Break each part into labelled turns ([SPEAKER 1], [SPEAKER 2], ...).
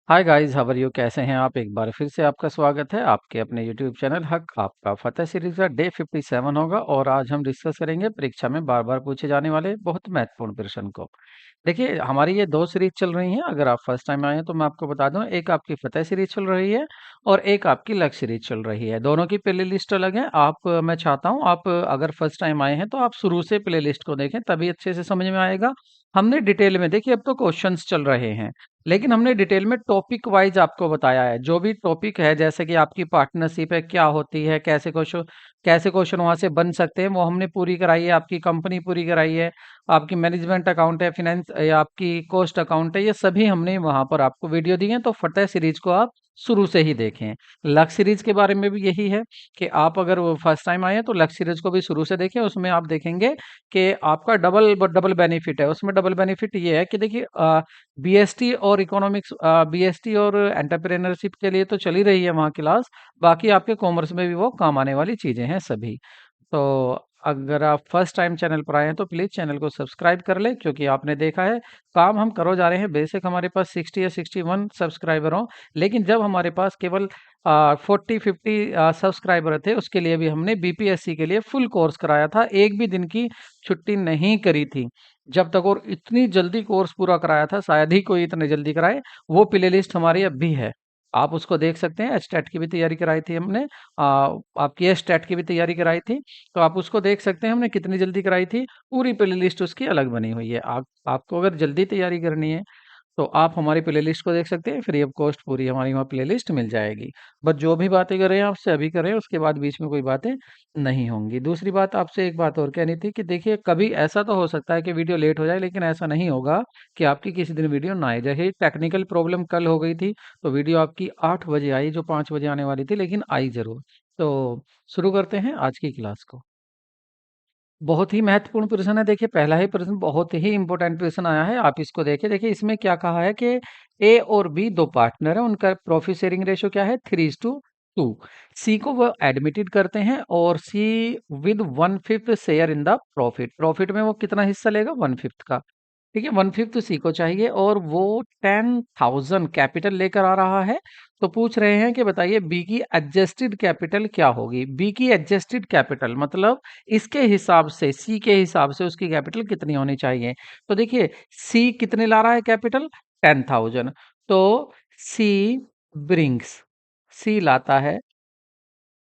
[SPEAKER 1] Hi guys, how are you? कैसे हैं आप? एक बार फिर से आपका स्वागत है आपके अपने यूट्यूब चैनल हक आपका फतेह सीरीज का डे 57 होगा। और आज हम डिस्कस करेंगे परीक्षा में बार बार पूछे जाने वाले बहुत महत्वपूर्ण प्रश्न को। देखिए, हमारी ये 2 सीरीज़ चल रही हैं। अगर आप फर्स्ट टाइम आए हैं तो मैं आपको बता दूँ, एक आपकी फ़तेह सीरीज़ चल रही है और एक आपकी लक्ष्य सीरीज़ चल रही है। दोनों की प्लेलिस्ट अलग है। मैं चाहता हूँ आप अगर फर्स्ट टाइम आए हैं तो आप शुरू से प्लेलिस्ट को देखें, तभी अच्छे से समझ में आएगा। हमने डिटेल में देखिए, अब तो क्वेश्चंस चल रहे हैं, लेकिन हमने डिटेल में टॉपिक वाइज़ आपको बताया है। जो भी टॉपिक है, जैसे कि आपकी पार्टनरशिप है, क्या होती है, कैसे क्वेश्चन वहाँ से बन सकते हैं, वो हमने पूरी कराई है। आपकी कंपनी पूरी कराई है, आपकी मैनेजमेंट अकाउंट है, फाइनेंस या आपकी कॉस्ट अकाउंट है, ये सभी हमने वहाँ पर आपको वीडियो दी है। तो फतेह सीरीज को आप शुरू से ही देखें। लक्ष्य सीरीज के बारे में भी यही है कि आप अगर वो फर्स्ट टाइम आए हैं तो लक्ष्य सीरीज को भी शुरू से देखें। उसमें आप देखेंगे कि आपका डबल डबल बेनिफिट है। उसमें डबल बेनिफिट ये है कि देखिए, बीएसटी और इकोनॉमिक्स, बीएसटी और एंटरप्रेन्योरशिप के लिए तो चल ही रही है वहाँ क्लास। बाकी आपके कॉमर्स में भी वो काम आने वाली चीज़ें हैं सभी। तो अगर आप फर्स्ट टाइम चैनल पर आए हैं तो प्लीज़ चैनल को सब्सक्राइब कर लें, क्योंकि आपने देखा है काम हम करो जा रहे हैं। बेशक हमारे पास 60 या 61 सब्सक्राइबर हों, लेकिन जब हमारे पास केवल 40-50 सब्सक्राइबर थे, उसके लिए भी हमने बीपीएससी के लिए फुल कोर्स कराया था। एक भी दिन की छुट्टी नहीं करी थी जब तक, और इतनी जल्दी कोर्स पूरा कराया था, शायद ही कोई इतने जल्दी कराए। वो प्ले लिस्ट हमारी अब भी है, आप उसको देख सकते हैं। एचटेट की भी तैयारी कराई थी हमने, आपकी एचटेट की भी तैयारी कराई थी, तो आप उसको देख सकते हैं हमने कितनी जल्दी कराई थी। पूरी प्लेलिस्ट उसकी अलग बनी हुई है। आपको अगर जल्दी तैयारी करनी है तो आप हमारी प्लेलिस्ट को देख सकते हैं। फ्री ऑफ कॉस्ट पूरी हमारी वहाँ प्लेलिस्ट मिल जाएगी। बस जो भी बातें कर रहे हैं आपसे अभी करें, उसके बाद बीच में कोई बातें नहीं होंगी। दूसरी बात, आपसे एक बात और कहनी थी कि देखिए, कभी ऐसा तो हो सकता है कि वीडियो लेट हो जाए, लेकिन ऐसा नहीं होगा कि आपकी किसी दिन वीडियो ना आए। जैसे टेक्निकल प्रॉब्लम कल हो गई थी, तो वीडियो आपकी 8 बजे आई, जो 5 बजे आने वाली थी, लेकिन आई ज़रूर। तो शुरू करते हैं आज की क्लास को। बहुत ही महत्वपूर्ण प्रश्न है। देखिए, पहला ही प्रश्न बहुत ही इंपॉर्टेंट प्रश्न आया है। आप इसको देखिए। देखिए, इसमें क्या कहा है कि ए और बी दो पार्टनर हैं, उनका प्रॉफिट शेयरिंग रेशियो क्या है? 3:2। सी को वो एडमिटेड करते हैं और C with 1/5 share in the profit. Profit में वो कितना हिस्सा लेगा? 1/5 का। ठीक है, 1/5 सी को चाहिए और वो 10,000 कैपिटल लेकर आ रहा है। तो पूछ रहे हैं कि बताइए बी की एडजस्टेड कैपिटल क्या होगी? बी की एडजस्टेड कैपिटल मतलब इसके हिसाब से, सी के हिसाब से उसकी कैपिटल कितनी होनी चाहिए? तो देखिए, सी कितने ला रहा है कैपिटल? 10,000। तो सी ब्रिंग्स, सी लाता है,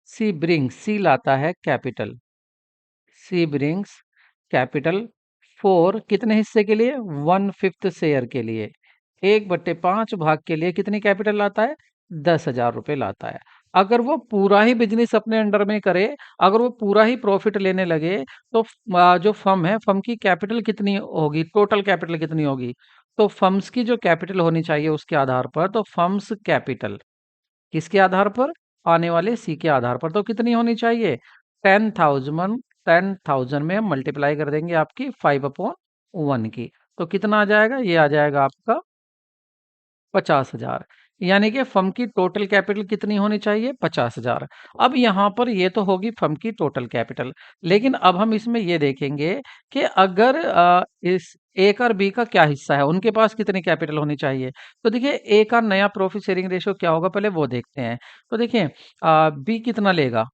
[SPEAKER 1] सी लाता है कैपिटल, सी ब्रिंग्स कैपिटल फोर कितने हिस्से के लिए? 1/5 शेयर के लिए। 1/5 भाग के लिए कितनी कैपिटल लाता है? 10,000 रुपये लाता है। अगर वो पूरा ही बिजनेस अपने अंडर में करे, अगर वो पूरा ही प्रॉफिट लेने लगे, तो जो फर्म है, फर्म की कैपिटल कितनी होगी? टोटल कैपिटल कितनी होगी? तो फर्म्स की जो कैपिटल होनी चाहिए उसके आधार पर, तो फर्म्स कैपिटल किसके आधार पर? आने वाले सी के आधार पर। तो कितनी होनी चाहिए? 10,000 में हम मल्टीप्लाई कर देंगे आपकी 5/1 की। तो कितना आ जाएगा? ये आ जाएगा आपका 50,000। यानी कि फर्म की टोटल कैपिटल कितनी होनी चाहिए? 50,000। अब यहाँ पर ये तो होगी फर्म की टोटल कैपिटल, लेकिन अब हम इसमें ये देखेंगे कि अगर इस ए का और बी का क्या हिस्सा है, उनके पास कितनी कैपिटल होनी चाहिए। तो देखिए, ए का नया प्रॉफिट शेयरिंग रेशियो क्या होगा, पहले वो देखते हैं। तो देखिए, बी कितना लेगा?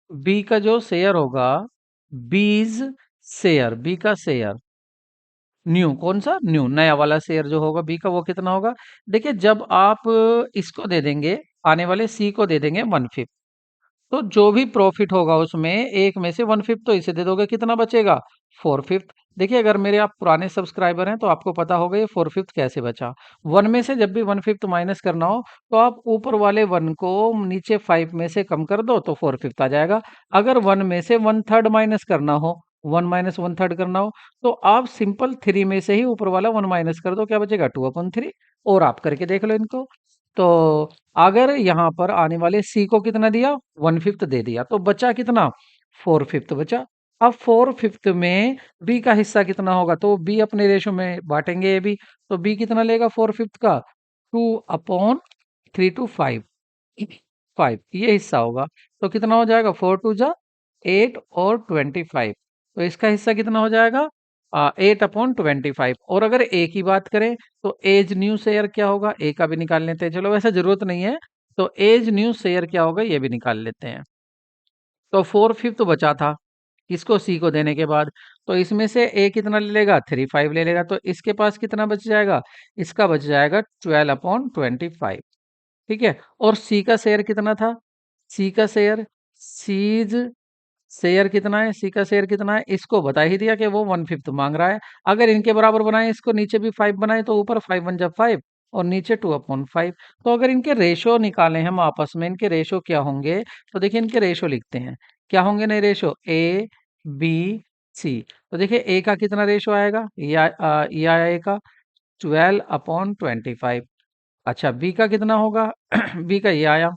[SPEAKER 1] बी का जो शेयर होगा, बीज शेयर, बी का शेयर, न्यू कौन सा? न्यू नया वाला शेयर जो होगा बी का, वो कितना होगा? देखिए, जब आप इसको दे देंगे, आने वाले सी को दे देंगे 1/5, तो जो भी प्रॉफिट होगा उसमें एक में से 1/5 तो इसे दे दोगे, कितना बचेगा? 4/5। देखिए, अगर मेरे आप पुराने सब्सक्राइबर हैं तो आपको पता होगा ये 4/5 कैसे बचा। वन में से जब भी 1/5 माइनस करना हो, तो आप ऊपर वाले वन को नीचे 5 में से कम कर दो तो 4/5 आ जाएगा। अगर वन में से 1/3 माइनस करना हो, 1 - 1/3 करना हो, तो आप सिंपल 3 में से ही ऊपर वाला 1 माइनस कर दो, क्या बचेगा? 2/3। और आप करके देख लो इनको। तो अगर यहाँ पर आने वाले सी को कितना दिया? 1/5 दे दिया, तो बचा कितना? 4/5 बचा। अब 4/5 में बी का हिस्सा कितना होगा? तो बी अपने रेशो में बांटेंगे ये भी, तो बी कितना लेगा 4/5 का? 2/3 to 5, 5 ये हिस्सा होगा। तो कितना हो जाएगा? 4 × 2 = 8 और 25। तो इसका हिस्सा कितना हो जाएगा? 8/25। और अगर ए की बात करें तो एज न्यू शेयर क्या होगा, ए का भी निकाल लेते हैं, चलो वैसे जरूरत नहीं है। तो एज न्यू शेयर क्या होगा ये भी निकाल लेते हैं। तो 4/5 तो बचा था किसको, सी को देने के बाद। तो इसमें से ए कितना ले लेगा, 3/5 ले लेगा, तो इसके पास कितना बच जाएगा, इसका बच जाएगा 12/25। ठीक है। और सी का शेयर कितना था, सी का शेयर, सीज शेयर कितना है, सी का शेयर कितना है, इसको बता ही दिया कि वो 1/5 मांग रहा है। अगर इनके बराबर बनाए, इसको नीचे भी 5 बनाए, तो ऊपर 5 1 जा 5 और नीचे 2/5। तो अगर इनके रेशो निकालें हम आपस में, इनके रेशो क्या होंगे, तो देखिए इनके रेशो लिखते हैं। क्या होंगे नए रेशो, ए बी सी। तो देखिए ए का कितना रेशो आएगा, ये आया ए का 12/25। अच्छा बी का कितना होगा बी का ये आया,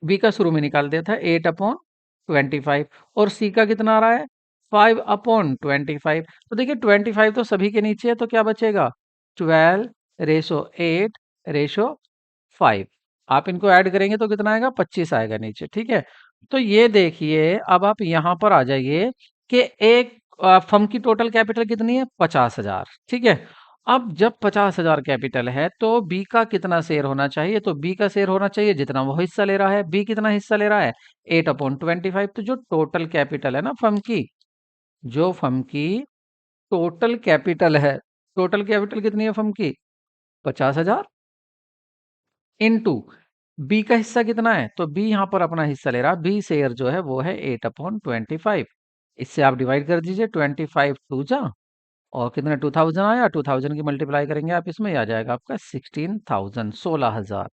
[SPEAKER 1] बी का शुरू में निकाल दिया था 8/25। और सी का कितना आ रहा है 5/25। तो देखिए 25 तो सभी के नीचे है, तो क्या बचेगा 12/8/5। आप इनको ऐड करेंगे तो कितना आएगा 25 आएगा नीचे। ठीक है। तो ये देखिए अब आप यहाँ पर आ जाइए कि एक फर्म की टोटल कैपिटल कितनी है 50,000। ठीक है। अब जब 50,000 कैपिटल है तो बी का कितना शेयर होना चाहिए, तो बी का शेयर होना चाहिए जितना वो हिस्सा ले रहा है। बी कितना हिस्सा ले रहा है 8/25। तो जो टोटल कैपिटल है ना फर्म की, जो फर्म की टोटल कैपिटल है, टोटल कैपिटल कितनी है फर्म की 50,000 इनटू बी का हिस्सा कितना है, तो बी यहाँ पर अपना हिस्सा ले रहा है, बी शेयर जो है वो है 8/25। इससे आप डिवाइड कर दीजिए, 25 टू जा और कितना 2000 आया, 2000 की मल्टीप्लाई करेंगे आप इसमें, आ जाएगा आपका 16,000, 16,000।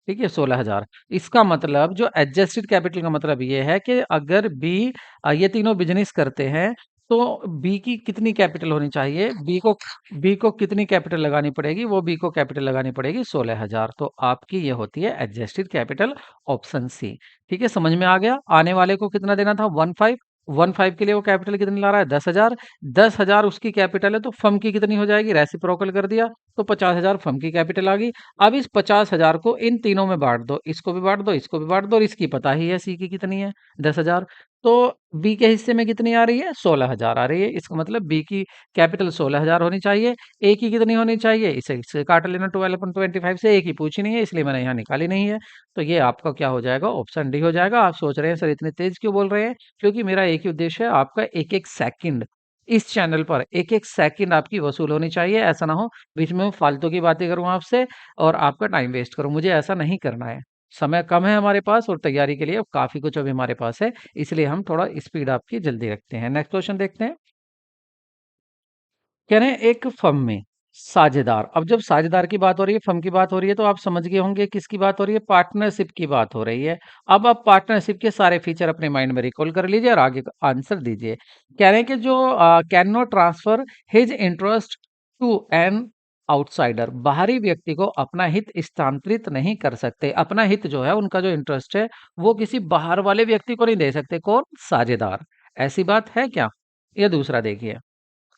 [SPEAKER 1] ठीक है 16,000। इसका मतलब जो एडजस्टेड कैपिटल का मतलब ये है कि अगर बी ये तीनों बिजनेस करते हैं तो बी की कितनी कैपिटल होनी चाहिए, बी को कितनी कैपिटल लगानी पड़ेगी, वो बी को कैपिटल लगानी पड़ेगी 16,000। तो आपकी ये होती है एडजस्टेड कैपिटल, ऑप्शन सी। ठीक है समझ में आ गया। आने वाले को कितना देना था 15, 15 के लिए वो कैपिटल कितनी ला रहा है 10,000। 10,000 उसकी कैपिटल है, तो फर्म की कितनी हो जाएगी, रेसिप्रोकल कर दिया तो 50,000 फर्म की कैपिटल आ गई। अब इस 50,000 को इन तीनों में बांट दो, इसको भी बांट दो, इसको भी बांट दो, और इसकी पता ही है सी की कितनी है 10,000। तो बी के हिस्से में कितनी आ रही है 16,000 आ रही है। इसका मतलब बी की कैपिटल 16,000 होनी चाहिए। ए की कितनी होनी चाहिए, इसे इससे काट लेना 12/25 से, ए की पूछी नहीं है इसलिए मैंने यहाँ निकाली नहीं है। तो ये आपका क्या हो जाएगा, ऑप्शन डी हो जाएगा। आप सोच रहे हैं सर इतने तेज क्यों बोल रहे हैं, क्योंकि मेरा एक ही उद्देश्य है, आपका एक एक सेकंड इस चैनल पर एक एक सेकंड आपकी वसूल होनी चाहिए। ऐसा ना हो बीच में मैं फालतू की बातें करूं आपसे और आपका टाइम वेस्ट करूं, मुझे ऐसा नहीं करना है। समय कम है हमारे पास और तैयारी के लिए काफी कुछ अभी हमारे पास है, इसलिए हम थोड़ा स्पीड आपकी जल्दी रखते हैं। नेक्स्ट क्वेश्चन देखते हैं। कह रहे हैं एक फर्म में साझेदार, अब जब साझेदार की बात हो रही है, फर्म की बात हो रही है, तो आप समझ गए होंगे किसकी बात हो रही है, पार्टनरशिप की बात हो रही है। अब आप पार्टनरशिप के सारे फीचर अपने माइंड में रिकॉल कर लीजिए और आगे का आंसर दीजिए। कह रहे हैं कि जो can not transfer his interest to an outsider, बाहरी व्यक्ति को अपना हित स्थानांतरित नहीं कर सकते। अपना हित जो है, उनका जो इंटरेस्ट है, वो किसी बाहर वाले व्यक्ति को नहीं दे सकते। कौन, साझेदार। ऐसी बात है क्या, ये दूसरा देखिए।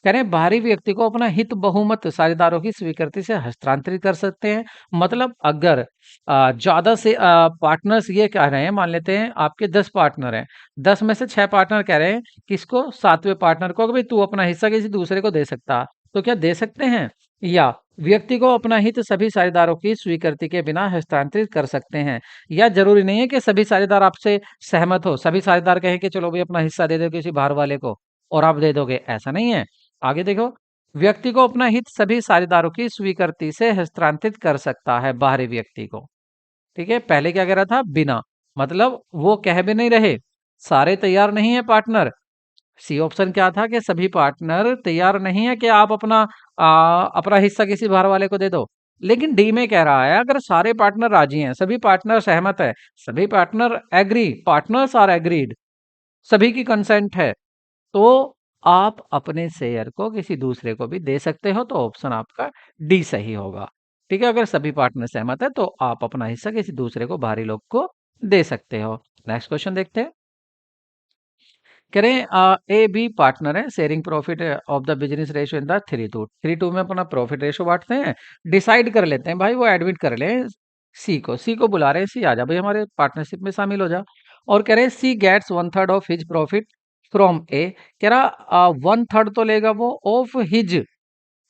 [SPEAKER 1] कह रहे हैं बाहरी व्यक्ति को अपना हित बहुमत साझेदारों की स्वीकृति से हस्तांतरित कर सकते हैं। मतलब अगर ज्यादा से पार्टनर्स ये कह रहे हैं, मान लेते हैं आपके 10 पार्टनर हैं, 10 में से 6 पार्टनर कह रहे हैं किसको, 7वें पार्टनर को कि भाई तू अपना हिस्सा किसी दूसरे को दे सकता, तो क्या दे सकते हैं। या व्यक्ति को अपना हित सभी साझेदारों की स्वीकृति के बिना हस्तांतरित कर सकते हैं। या जरूरी नहीं है कि सभी साझेदार आपसे सहमत हो, सभी साझेदार कहें कि चलो भाई अपना हिस्सा दे दो किसी बाहर वाले को और आप दे दोगे, ऐसा नहीं है। आगे देखो, व्यक्ति को अपना हित सभी साझेदारों की स्वीकृति से हस्तांतरित कर सकता है, बाहरी व्यक्ति को। ठीक है, पहले क्या कह रहा था, बिना, मतलब वो कह भी नहीं रहे, सारे तैयार नहीं है पार्टनर। सी ऑप्शन क्या था कि सभी पार्टनर तैयार नहीं है कि आप अपना हिस्सा किसी बाहर वाले को दे दो। लेकिन डी में कह रहा है अगर सारे पार्टनर राजी हैं, सभी पार्टनर सहमत है, सभी partner agree, partners are agreed, सभी की कंसेंट है, तो आप अपने शेयर को किसी दूसरे को भी दे सकते हो। तो ऑप्शन आपका डी सही होगा। ठीक है, अगर सभी पार्टनर सहमत है तो आप अपना हिस्सा किसी दूसरे को, बाहरी लोग को दे सकते हो। नेक्स्ट क्वेश्चन देखते हैं। कह रहे हैं ए बी पार्टनर है, sharing profit of the business ratio in the 3:2 में अपना प्रॉफिट रेशियो बांटते हैं। डिसाइड कर लेते हैं भाई, वो एडमिट कर ले सी को बुला रहे हैं, सी आ जा भाई हमारे पार्टनरशिप में शामिल हो जा। और कह रहे हैं C gets 1/3 of his profit from A, कह रहा 1/3 तो लेगा वो ऑफ हिज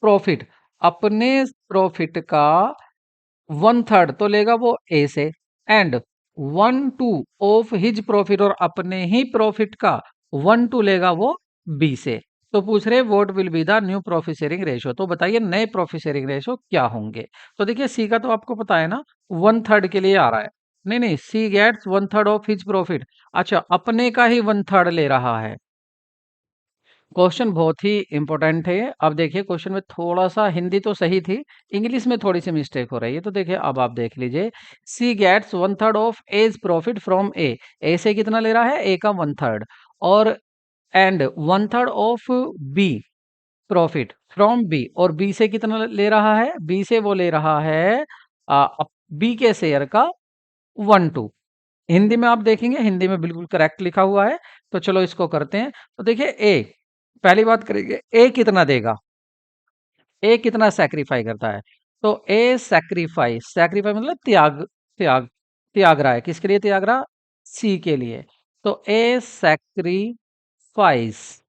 [SPEAKER 1] प्रॉफिट, अपने प्रॉफिट का 1/3 तो लेगा वो ए से, एंड 1/2 ऑफ हिज प्रॉफिट, और अपने ही प्रॉफिट का 1/2 लेगा वो बी से। तो पूछ रहे what will be the new profit sharing ratio, तो बताइए नए प्रॉफिट शेयरिंग रेशियो क्या होंगे। तो देखिए सी का तो आपको पता है ना, 1/3 के लिए आ रहा है। नहीं नहीं, सी गेट्स 1/3 ऑफ हिज प्रॉफिट। अच्छा, अपने का ही 1/3 ले रहा है। क्वेश्चन बहुत ही इंपॉर्टेंट है ये। अब देखिए क्वेश्चन में थोड़ा सा हिंदी तो सही थी, इंग्लिश में थोड़ी सी मिस्टेक हो रही है। तो देखिए अब आप देख लीजिए, C gets 1/3 of as profit from A से कितना ले रहा है, ए का 1/3, और and 1/3 of B profit from B, और बी से कितना ले रहा है, बी से वो ले रहा है बी के शेयर का 1/2। हिंदी में आप देखेंगे, हिंदी में बिल्कुल करेक्ट लिखा हुआ है। तो चलो इसको करते हैं। तो देखिए ए, पहली बात करेंगे ए कितना देगा, ए कितना सैक्रिफाई करता है। तो ए सैक्रिफाई, सैक्रिफाई मतलब त्याग, त्याग, त्याग रहा है, किसके लिए त्याग रहा, सी के लिए। तो ए सैक्रिफाइस,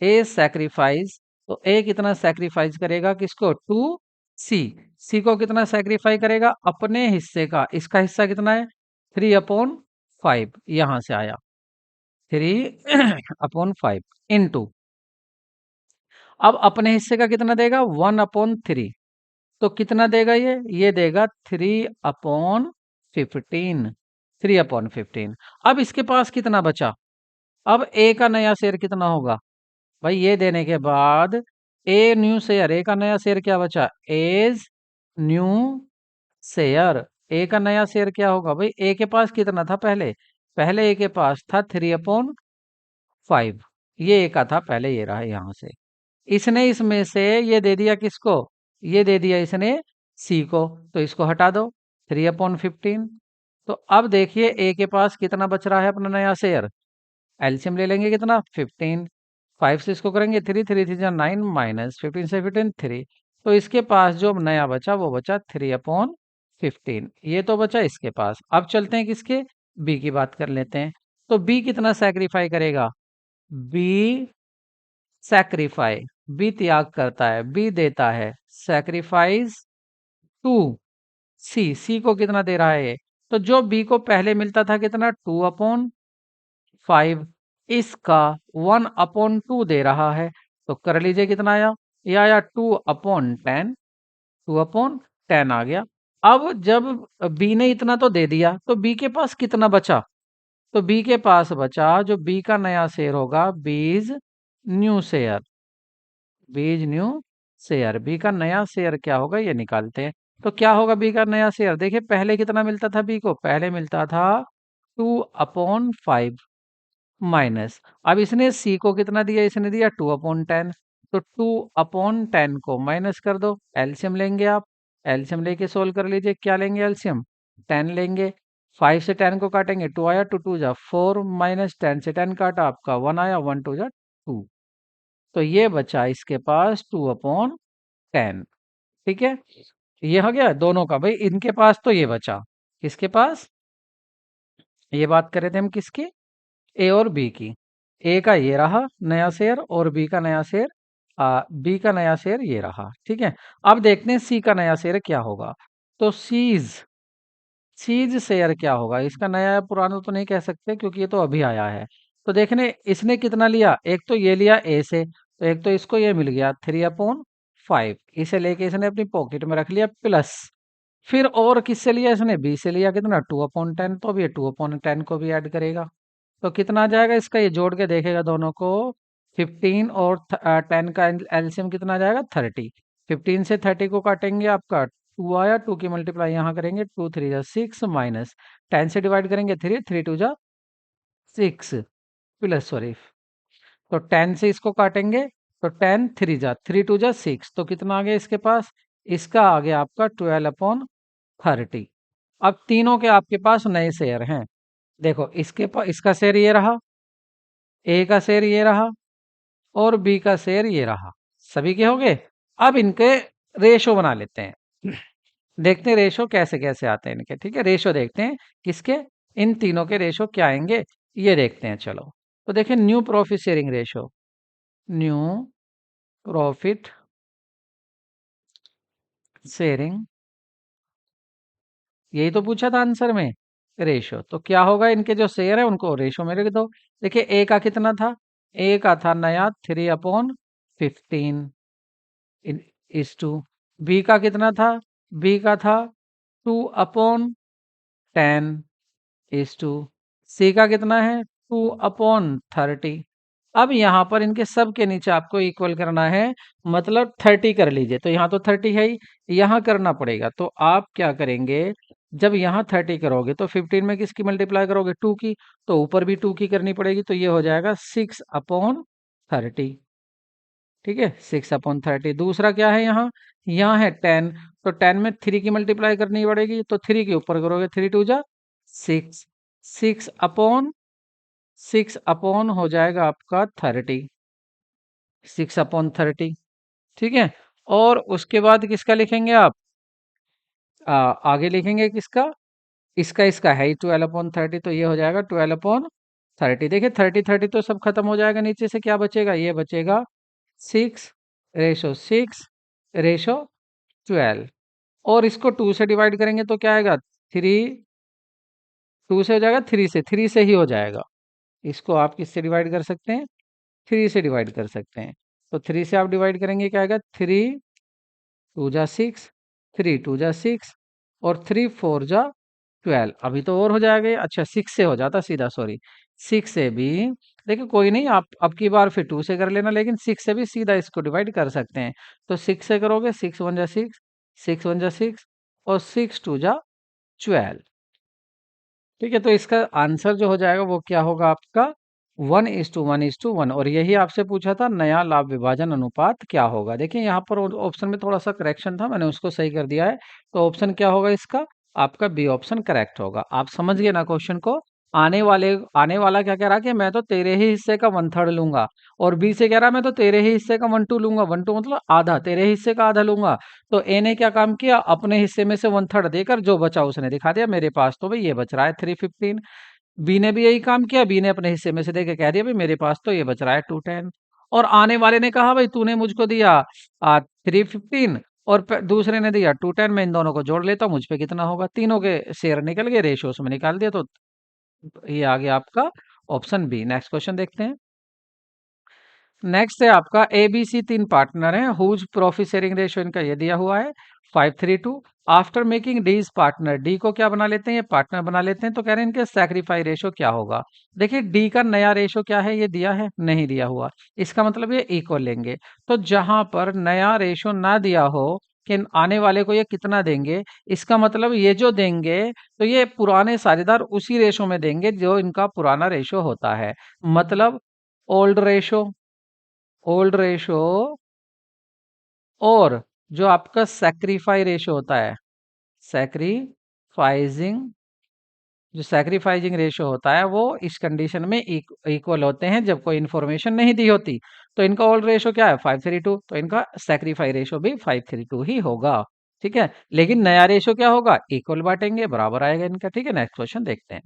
[SPEAKER 1] ए सैक्रिफाइस, तो ए कितना सैक्रिफाइस करेगा, किसको, टू सी, सी को कितना सैक्रिफाई करेगा, अपने हिस्से का, इसका हिस्सा कितना है, 3/5, यहां से आया 3/5 इनटू, अब अपने हिस्से का कितना देगा, 1/3, तो कितना देगा ये देगा 3/15, 3/15। अब इसके पास कितना बचा, अब ए का नया शेयर कितना होगा, भाई ये देने के बाद ए न्यू शेयर, ए का नया शेयर क्या बचा, एज न्यू शेयर, ए का नया शेयर क्या होगा, भाई ए के पास कितना था पहले, पहले ए के पास था 3/5, ये ए का था पहले, ये रहा यहां से। इसने इसमें से ये दे दिया किसको, ये दे दिया इसने सी को, तो इसको हटा दो 3/15। तो अब देखिए ए के पास कितना बच रहा है अपना नया शेयर, एलसीएम ले लेंगे कितना, 15, 5 से इसको करेंगे 3, 3 3 9, माइनस 15 से 15 3, तो इसके पास जो नया बचा वो बचा 3/15, ये तो बचा इसके पास। अब चलते हैं किसके, बी की बात कर लेते हैं। तो बी कितना सैक्रिफाई करेगा, बी सैक्रिफाई, बी त्याग करता है, बी देता है सैक्रिफाइस टू सी, सी को कितना दे रहा है ये, तो जो बी को पहले मिलता था कितना, 2/5, इसका 1/2 दे रहा है। तो कर लीजिए कितना आया, ये आया 2/10, 2/10 आ गया। अब जब बी ने इतना तो दे दिया, तो बी के पास कितना बचा, तो बी के पास बचा जो बी का नया शेयर होगा, बीज न्यू शेयर, बीज न्यू शेयर, बी का नया शेयर क्या होगा ये निकालते हैं। तो क्या होगा बी का नया शेयर, देखिए पहले कितना मिलता था बी को, पहले मिलता था 2/5, माइनस, अब इसने सी को कितना दिया, इसने दिया 2/10, तो 2/10 को माइनस कर दो, एलसीएम लेंगे आप, एलसीएम लेके सोल्व कर लीजिए, क्या लेंगे एलसीएम, 10 लेंगे, 5 से 10 को काटेंगे, 2 आया, 2 2 जा 4, माइनस 10 से 10 काटा आपका 1 आया, 1 2 जा 2, तो ये बचा इसके पास 2/10। ठीक है, ये हो गया दोनों का, भाई इनके पास तो ये बचा, किसके पास, ये बात कर रहे थे हम किसकी, ए और बी की। ए का ये रहा नया शेयर, और बी का नया शेयर, बी का नया शेयर ये रहा। ठीक है, अब देखते हैं सी का नया शेयर क्या होगा। तो सीज, सीज शेयर क्या होगा, इसका नया या पुराना तो नहीं कह सकते क्योंकि ये तो अभी आया है। तो देखने इसने कितना लिया, एक तो ये लिया ए से, तो एक तो इसको ये मिल गया 3/5, इसे लेके इसने अपनी पॉकेट में रख लिया प्लस, फिर और किससे लिया इसने, बी से लिया कितना 2/10, तो अब ये 2/10 को भी ऐड करेगा, तो कितना आ जाएगा इसका, ये जोड़ के देखेगा दोनों को, 15 और 10 का एलसीएम कितना आ जाएगा, 30, 15 से 30 को काटेंगे आपका 2 आया, 2 की मल्टीप्लाई यहाँ करेंगे, 2 3 जा 6, माइनस 10 से डिवाइड करेंगे 3, 3 2 जा 6, प्लस सॉरी, तो 10 से इसको काटेंगे, तो 10 3 जा 3 2 जा 6, तो कितना आ गया इसके पास, इसका आ गया आपका 12/30। अब तीनों के आपके पास नए शेयर हैं, देखो इसके पास, इसका शेयर ये रहा, ए का शेयर ये रहा, और बी का शेयर ये रहा, सभी के हो गए। अब इनके रेशो बना लेते हैं, देखते हैं रेशो कैसे कैसे आते हैं इनके। ठीक है, रेशो देखते हैं किसके, इन तीनों के रेशो क्या आएंगे, ये देखते हैं चलो। तो देखिए new profit sharing ratio, new profit sharing, यही तो पूछा था आंसर में, रेशो। तो क्या होगा, इनके जो शेयर है उनको रेशो में लिख दो। देखिए ए का कितना था, ए का था नया 3/15 इज टू, बी का कितना था, बी का था 2/10 इज टू, सी का कितना है 2/30। अब यहाँ पर इनके सब के नीचे आपको इक्वल करना है, मतलब 30 कर लीजिए। तो यहाँ तो 30 है ही, यहाँ करना पड़ेगा। तो आप क्या करेंगे, जब यहाँ 30 करोगे तो 15 में किसकी मल्टीप्लाई करोगे, 2 की, तो ऊपर भी 2 की करनी पड़ेगी। तो ये हो जाएगा 6/30। ठीक है, 6/30। दूसरा क्या है यहाँ, यहाँ है 10, तो 10 में 3 की मल्टीप्लाई करनी पड़ेगी। तो 3 के ऊपर करोगे, 3 2 जा 6, 6/6 हो जाएगा आपका 30, 6/30। ठीक है, और उसके बाद किसका लिखेंगे आप, आगे लिखेंगे किसका, इसका इसका है ही 12/30, तो ये हो जाएगा 12/30। देखिए 30 तो सब खत्म हो जाएगा, नीचे से क्या बचेगा, ये बचेगा 6/6 रेशो और इसको 2 से डिवाइड करेंगे तो क्या आएगा, 3, 2 से हो जाएगा, 3 से ही हो जाएगा। इसको आप किससे डिवाइड कर सकते हैं, 3 से डिवाइड कर सकते हैं। तो 3 से आप डिवाइड करेंगे, क्या आएगा, 3 2 जा 6, 3 2 जा 6 और 3 4 जा 12। अभी तो और हो जाएगा ये। अच्छा 6 से हो जाता सीधा, सॉरी, 6 से भी, देखिए कोई नहीं, आप अब की बार फिर 2 से कर लेना, लेकिन 6 से भी सीधा इसको डिवाइड कर सकते हैं। तो 6 से करोगे, 6 1 जा 6, 6 1 जा 6 और 6 2 जा 12। ठीक है, तो इसका आंसर जो हो जाएगा वो क्या होगा आपका, 1:1:1। और यही आपसे पूछा था नया लाभ विभाजन अनुपात क्या होगा। देखिए यहाँ पर ऑप्शन में थोड़ा सा करेक्शन था, मैंने उसको सही कर दिया है। तो ऑप्शन क्या होगा इसका, आपका बी ऑप्शन करेक्ट होगा। आप समझ गए ना क्वेश्चन को। आने वाला क्या कह रहा है कि मैं तो तेरे ही हिस्से का 1/3 लूंगा, और बी से कह रहा है मैं तो तेरे ही हिस्से का 1/2 लूंगा। 1/2 मतलब आधा, तेरे हिस्से का आधा लूंगा। तो ए ने क्या काम किया, अपने हिस्से में से 1/3 देकर जो बचा उसने दिखा दिया मेरे पास, तो भाई ये बच रहा है 315। बी ने भी यही काम किया, बी ने अपने हिस्से में से देके कह दिया भाई मेरे पास तो ये बच रहा है 210। और आने वाले ने कहा भाई तूने मुझको दिया 315 और दूसरे ने दिया 210, मैं इन दोनों को जोड़ लेता हूँ, मुझ पे कितना होगा, तीनों के शेयर निकल गए, रेशियो उसमें निकाल दिया। तो ये आ गया आपका ऑप्शन बी। नेक्स्ट क्वेश्चन देखते हैं। नेक्स्ट है आपका एबीसी, तीन पार्टनर हैं, हुज प्रॉफिट शेयरिंग रेशियो इनका ये दिया हुआ है 5:3 after making D is partner. D को क्या बना लेते हैं, ये पार्टनर बना लेते हैं। तो कह रहे हैं इनके सैक्रिफाई रेशो क्या होगा। देखिए डी का नया रेशो क्या है, ये दिया है, नहीं दिया हुआ, इसका मतलब ये इक्वल लेंगे। तो जहां पर नया रेशो ना दिया हो कि आने वाले को ये कितना देंगे, इसका मतलब ये जो देंगे तो ये पुराने साझेदार उसी रेशो में देंगे जो इनका पुराना रेशो होता है। मतलब ओल्ड रेशो, ओल्ड रेशो और जो आपका सैक्रिफाई रेशो होता है, सैक्रिफाइजिंग, जो सैक्रिफाइजिंग रेशो होता है वो इस कंडीशन में इक्वल होते हैं जब कोई इंफॉर्मेशन नहीं दी होती। तो इनका ओल्ड रेशो क्या है 5:3, तो इनका सैक्रिफाई रेशो भी 5:3 ही होगा। ठीक है, लेकिन नया रेशो क्या होगा, इक्वल बांटेंगे, बराबर आएगा इनका। ठीक है, नेक्स्ट क्वेश्चन देखते हैं।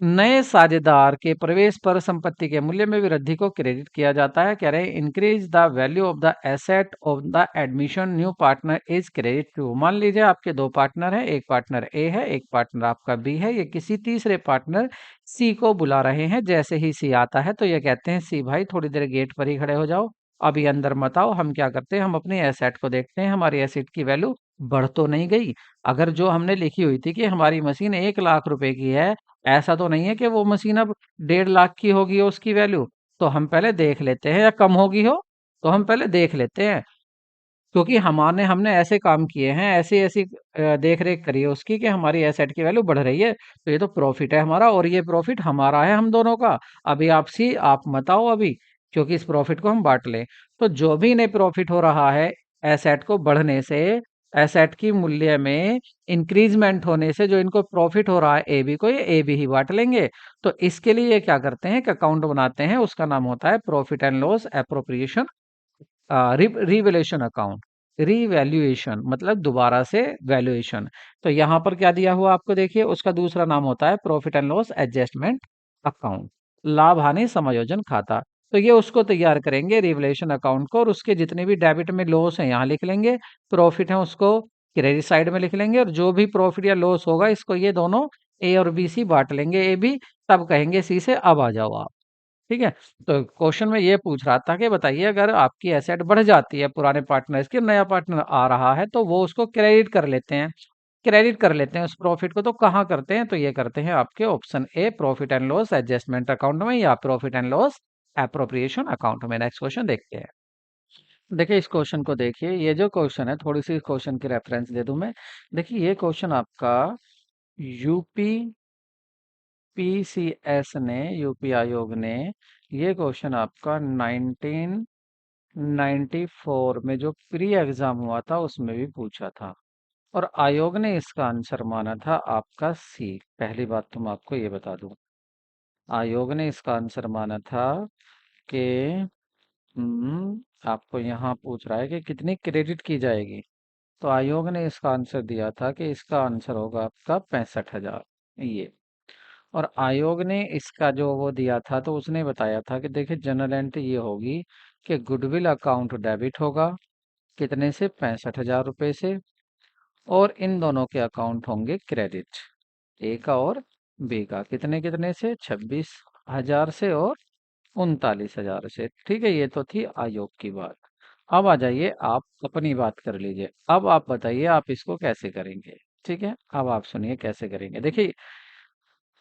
[SPEAKER 1] नए साझेदार के प्रवेश पर संपत्ति के मूल्य में वृद्धि को क्रेडिट किया जाता है। कह रहे हैं increase the value of the asset of the admission new partner is credit to. मान लीजिए आपके दो पार्टनर हैं, एक पार्टनर ए है, एक पार्टनर आपका बी है। ये किसी तीसरे पार्टनर सी को बुला रहे हैं। जैसे ही सी आता है तो ये कहते हैं सी भाई थोड़ी देर गेट पर ही खड़े हो जाओ, अभी अंदर मत आओ। हम क्या करते हैं, हम अपनी एसेट को देखते हैं, हमारी एसेट की वैल्यू बढ़ तो नहीं गई। अगर जो हमने लिखी हुई थी कि हमारी मशीन 1 लाख रुपए की है, ऐसा तो नहीं है कि वो मशीन अब 1.5 लाख की होगी उसकी वैल्यू। तो हम पहले देख लेते हैं, या कम होगी हो तो हम पहले देख लेते हैं। क्योंकि हमारे हमने ऐसे काम किए हैं, ऐसी ऐसी देख रेख करी है उसकी कि हमारी एसेट की वैल्यू बढ़ रही है। तो ये तो प्रॉफिट है हमारा, और ये प्रॉफिट हमारा है हम दोनों का। अभी आप मत आओ अभी, क्योंकि इस प्रॉफिट को हम बांट लें। तो जो भी इन्हें प्रॉफिट हो रहा है एसेट को बढ़ने से, एसेट की मूल्य में इंक्रीजमेंट होने से जो इनको प्रॉफिट हो रहा है ए बी को, ये ए बी ही बांट लेंगे। तो इसके लिए ये क्या करते हैं कि अकाउंट बनाते हैं, उसका नाम होता है profit and loss appropriation, revaluation account. Revaluation मतलब दोबारा से वैल्यूएशन। तो यहाँ पर क्या दिया हुआ आपको देखिए, उसका दूसरा नाम होता है profit and loss adjustment account, लाभ हानि समायोजन खाता। तो ये उसको तैयार करेंगे रिवैल्यूएशन अकाउंट को, और उसके जितने भी डेबिट में लॉस है यहाँ लिख लेंगे, प्रॉफिट है उसको क्रेडिट साइड में लिख लेंगे, और जो भी प्रॉफिट या लॉस होगा इसको ये दोनों ए और बी सी बांट लेंगे, ए बी, तब कहेंगे सी से अब आ जाओ आप। ठीक है। तो क्वेश्चन में ये पूछ रहा था कि बताइए अगर आपकी एसेट बढ़ जाती है पुराने पार्टनर्स की, नया पार्टनर आ रहा है तो वो उसको क्रेडिट कर लेते हैं उस प्रॉफिट को। तो कहाँ करते हैं? तो ये करते हैं आपके option A, profit and loss adjustment account में, या profit and loss appropriation account में। नेक्स्ट क्वेश्चन देखते हैं। देखिए इस क्वेश्चन को देखिए, ये जो क्वेश्चन है थोड़ी सी क्वेश्चन की रेफरेंस दे दूं मैं। देखिए ये क्वेश्चन आपका यूपी पीसीएस ने, यूपी आयोग ने, ये क्वेश्चन आपका 1994 में जो प्री एग्जाम हुआ था उसमें भी पूछा था, और आयोग ने इसका आंसर माना था आपका सी। पहली बात तो मैं आपको ये बता दूं, आयोग ने इसका आंसर माना था कि आपको यहाँ पूछ रहा है कि कितनी क्रेडिट की जाएगी, तो आयोग ने इसका आंसर दिया था कि इसका आंसर होगा आपका 65,000। ये, और आयोग ने इसका जो वो दिया था तो उसने बताया था कि देखिए जनरल एंट्री ये होगी कि गुडविल अकाउंट डेबिट होगा, कितने से? 65,000 रुपये से, और इन दोनों के अकाउंट होंगे क्रेडिट, ए का और बी का, कितने कितने से? 26,000 से और 39,000 से। ठीक है, ये तो थी आयोग की बात। अब आ जाइए आप अपनी बात कर लीजिए। अब आप बताइए आप इसको कैसे करेंगे। ठीक है, अब आप सुनिए कैसे करेंगे। देखिए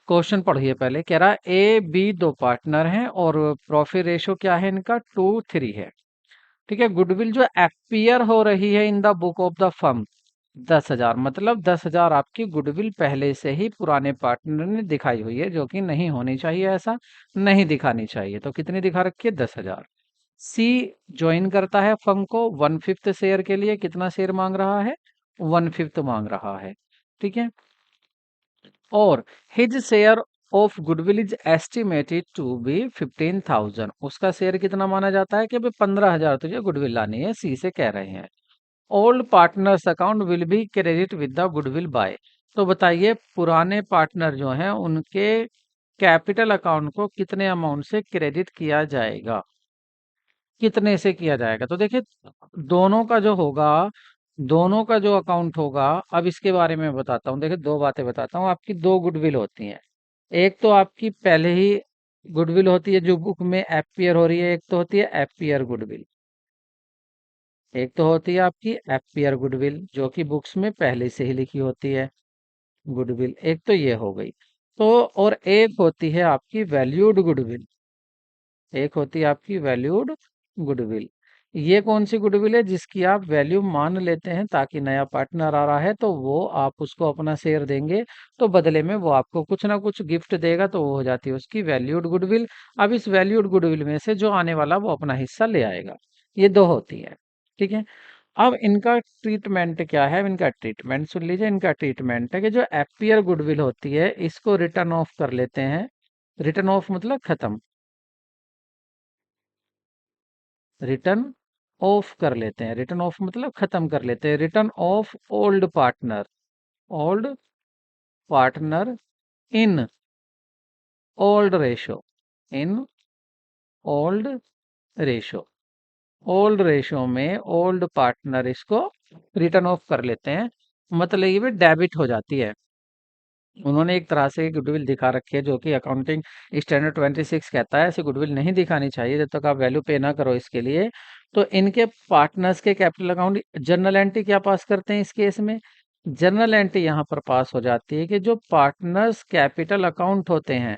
[SPEAKER 1] क्वेश्चन पढ़िए, पहले कह रहा है ए बी दो पार्टनर हैं और प्रॉफिट रेशो क्या है इनका? 2:3 है। ठीक है, गुडविल जो अपीयर हो रही है in the book of the firm 10,000, मतलब 10,000 आपकी गुडविल पहले से ही पुराने पार्टनर ने दिखाई हुई है, जो कि नहीं होनी चाहिए, ऐसा नहीं दिखानी चाहिए। तो कितनी दिखा रखी है? 10,000। सी ज्वाइन करता है फर्म को 1/5 शेयर के लिए, कितना शेयर मांग रहा है? 1/5 मांग रहा है। ठीक है, और his share of goodwill is estimated to be 15,000, उसका शेयर कितना माना जाता है कि भाई 15,000 तुझे गुडविल लानी है, सी से कह रहे हैं। Old partners account will be credit with the goodwill by, तो बताइए पुराने पार्टनर जो हैं उनके कैपिटल अकाउंट को कितने अमाउंट से क्रेडिट किया जाएगा, कितने से किया जाएगा? तो देखिए दोनों का जो होगा, दोनों का जो अकाउंट होगा, अब इसके बारे में बताता हूँ। देखिए दो बातें बताता हूँ। आपकी दो गुडविल होती हैं, एक तो आपकी पहले ही गुडविल होती है जो बुक में एपियर हो रही है, एक तो होती है एपियर गुडविल, एक तो होती है आपकी एपियर गुडविल जो कि बुक्स में पहले से ही लिखी होती है गुडविल, एक तो ये हो गई। तो और एक होती है आपकी वैल्यूड गुडविल, एक होती है आपकी वैल्यूड गुडविल। ये कौन सी गुडविल है? जिसकी आप वैल्यू मान लेते हैं, ताकि नया पार्टनर आ रहा है तो वो आप उसको अपना शेयर देंगे, तो बदले में वो आपको कुछ ना कुछ गिफ्ट देगा, तो वो हो जाती है उसकी वैल्यूड गुडविल। अब इस वैल्यूड गुडविल में से जो आने वाला वो अपना हिस्सा ले आएगा। ये दो होती है। ठीक है, अब इनका ट्रीटमेंट क्या है? इनका ट्रीटमेंट सुन लीजिए। इनका ट्रीटमेंट है कि जो एपियर गुडविल होती है इसको रिटर्न ऑफ कर लेते हैं। रिटर्न ऑफ मतलब खत्म, रिटर्न ऑफ कर लेते हैं। रिटर्न ऑफ मतलब खत्म कर लेते हैं। Return of old partner, old partner in old ratio, in old ratio, old ratio में ओल्ड पार्टनर इसको रिटर्न ऑफ कर लेते हैं, मतलब ये भी डेबिट हो जाती है। उन्होंने एक तरह से गुडविल दिखा रखी है जो कि अकाउंटिंग स्टैंडर्ड 26 कहता है ऐसे गुडविल नहीं दिखानी चाहिए जब तक आप वैल्यू पे ना करो इसके लिए। तो इनके पार्टनर्स के कैपिटल अकाउंट जर्नल एंट्री क्या पास करते हैं इस केस में? जर्नल एंट्री यहाँ पर पास हो जाती है कि जो पार्टनर्स कैपिटल अकाउंट होते हैं,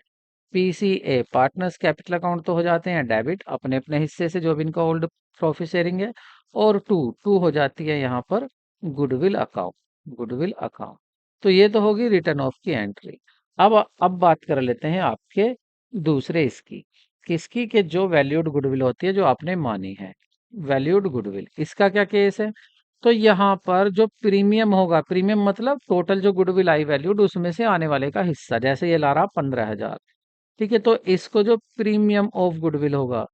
[SPEAKER 1] पीसीए पार्टनर्स कैपिटल अकाउंट तो हो जाते हैं डेबिट अपने अपने हिस्से से जो भी इनका ओल्ड प्रॉफिट शेयरिंग है, और टू टू हो जाती है यहाँ पर गुडविल अकाउंट, गुडविल अकाउंट। तो ये तो होगी रिटर्न ऑफ की एंट्री। अब बात कर लेते हैं आपके दूसरे इसकी, किसकी? के जो वैल्यूड गुडविल होती है जो आपने मानी है, वैल्यूड गुडविल, इसका क्या केस है? तो यहाँ पर जो प्रीमियम होगा, प्रीमियम मतलब टोटल जो गुडविल आई वैल्यूड उसमें से आने वाले का हिस्सा, जैसे ये ला रहा 15,000। ठीक है, तो इसको जो प्रीमियम ऑफ गुडविल होगा,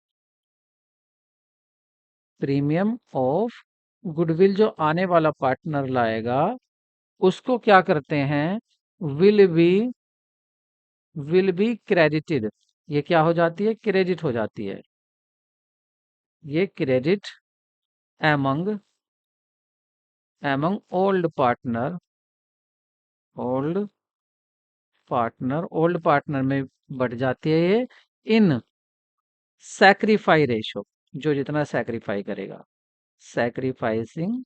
[SPEAKER 1] प्रीमियम ऑफ गुडविल जो आने वाला पार्टनर लाएगा, उसको क्या करते हैं? Will be will be credited, ये क्या हो जाती है, क्रेडिट हो जाती है, ये credit among among old old partner में बढ़ जाती है ये इन सैक्रिफाई रेशो, जो जितना सैक्रिफाई करेगा, सैक्रिफाइसिंग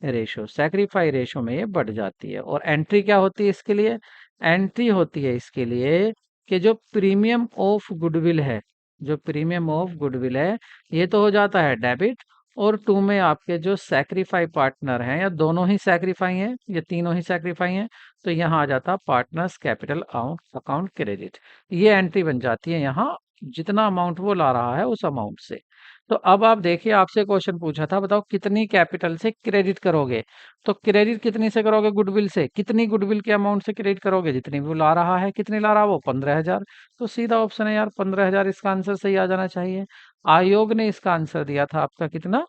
[SPEAKER 1] रेशो, सैक्रिफाई रेशो में ये बढ़ जाती है। और एंट्री क्या होती है इसके लिए, एंट्री होती है इसके लिए कि जो प्रीमियम ऑफ गुडविल है, जो प्रीमियम ऑफ गुडविल है, ये तो हो जाता है डेबिट। और टू में आपके जो सैक्रिफाई पार्टनर हैं, या दोनों ही सैक्रिफाई हैं, या तीनों ही सैक्रिफाई हैं, तो यहाँ आ जाता पार्टनर्स कैपिटल अकाउंट क्रेडिट, ये एंट्री बन जाती है यहाँ, जितना अमाउंट वो ला रहा है उस अमाउंट से। तो अब आप देखिए, आपसे क्वेश्चन पूछा था, बताओ कितनी कैपिटल से क्रेडिट करोगे। तो क्रेडिट कितनी से करोगे, गुडविल से, कितनी गुडविल के अमाउंट से क्रेडिट करोगे, जितनी वो ला रहा है, कितनी ला रहा है वो, 15,000। तो सीधा ऑप्शन है यार 15,000, इसका आंसर सही आ जाना चाहिए। आयोग ने इसका आंसर दिया था आपका कितना,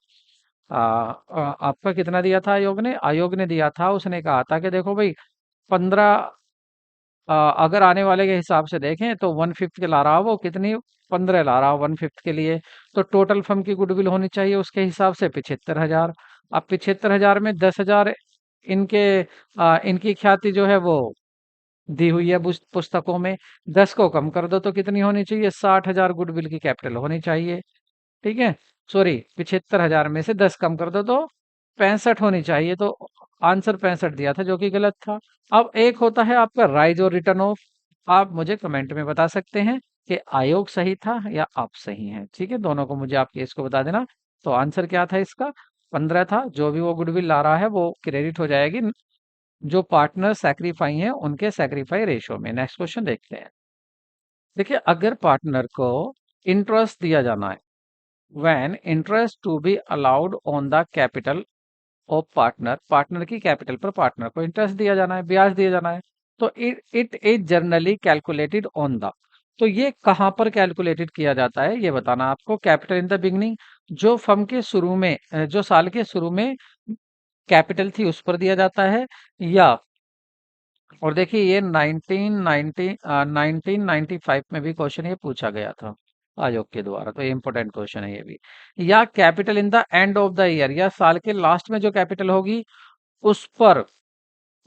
[SPEAKER 1] आपका कितना दिया था आयोग ने दिया था, उसने कहा था कि देखो भाई 15, अगर आने वाले के हिसाब से देखें तो 1/5 के ला रहा वो, कितनी, 15 ला रहा 1/5 के लिए। तो टोटल फर्म की गुडविल होनी चाहिए उसके हिसाब से 75,000। अब 75,000 में 10,000 इनके, इनकी ख्याति जो है वो दी हुई है पुस्तकों में, 10 को कम कर दो तो कितनी होनी चाहिए, 60,000 गुडविल की कैपिटल होनी चाहिए। ठीक है, सॉरी, 75,000 में से 10 कम कर दो तो 65 होनी चाहिए, तो आंसर 65 दिया था जो कि गलत था। अब एक होता है आपका राइज और रिटर्न ऑफ, आप मुझे कमेंट में बता सकते हैं कि आयोग सही था या आप सही हैं, ठीक है, दोनों को मुझे आपके इसको बता देना। तो आंसर क्या था इसका, 15 था, जो भी वो गुडविल ला रहा है वो क्रेडिट हो जाएगी जो पार्टनर सैक्रिफाई है उनके सैक्रिफाई रेशो में। नेक्स्ट क्वेश्चन देखते हैं। देखिए, अगर पार्टनर को इंटरेस्ट दिया जाना है, when interest to be allowed on the capital of partner, partner की कैपिटल पर पार्टनर को इंटरेस्ट दिया जाना है, ब्याज दिया जाना है, तो it is generally calculated on the, तो ये कहां पर कैलकुलेटेड किया जाता है ये बताना आपको। कैपिटल इन द बिगनिंग, जो फर्म के शुरू में, जो साल के शुरू में कैपिटल थी उस पर दिया जाता है, या, और देखिए ये 1995 में भी क्वेश्चन ये पूछा गया था आयोग के द्वारा, तो ये इंपॉर्टेंट क्वेश्चन है ये भी। या capital in the end of the year, या साल के लास्ट में जो कैपिटल होगी उस पर,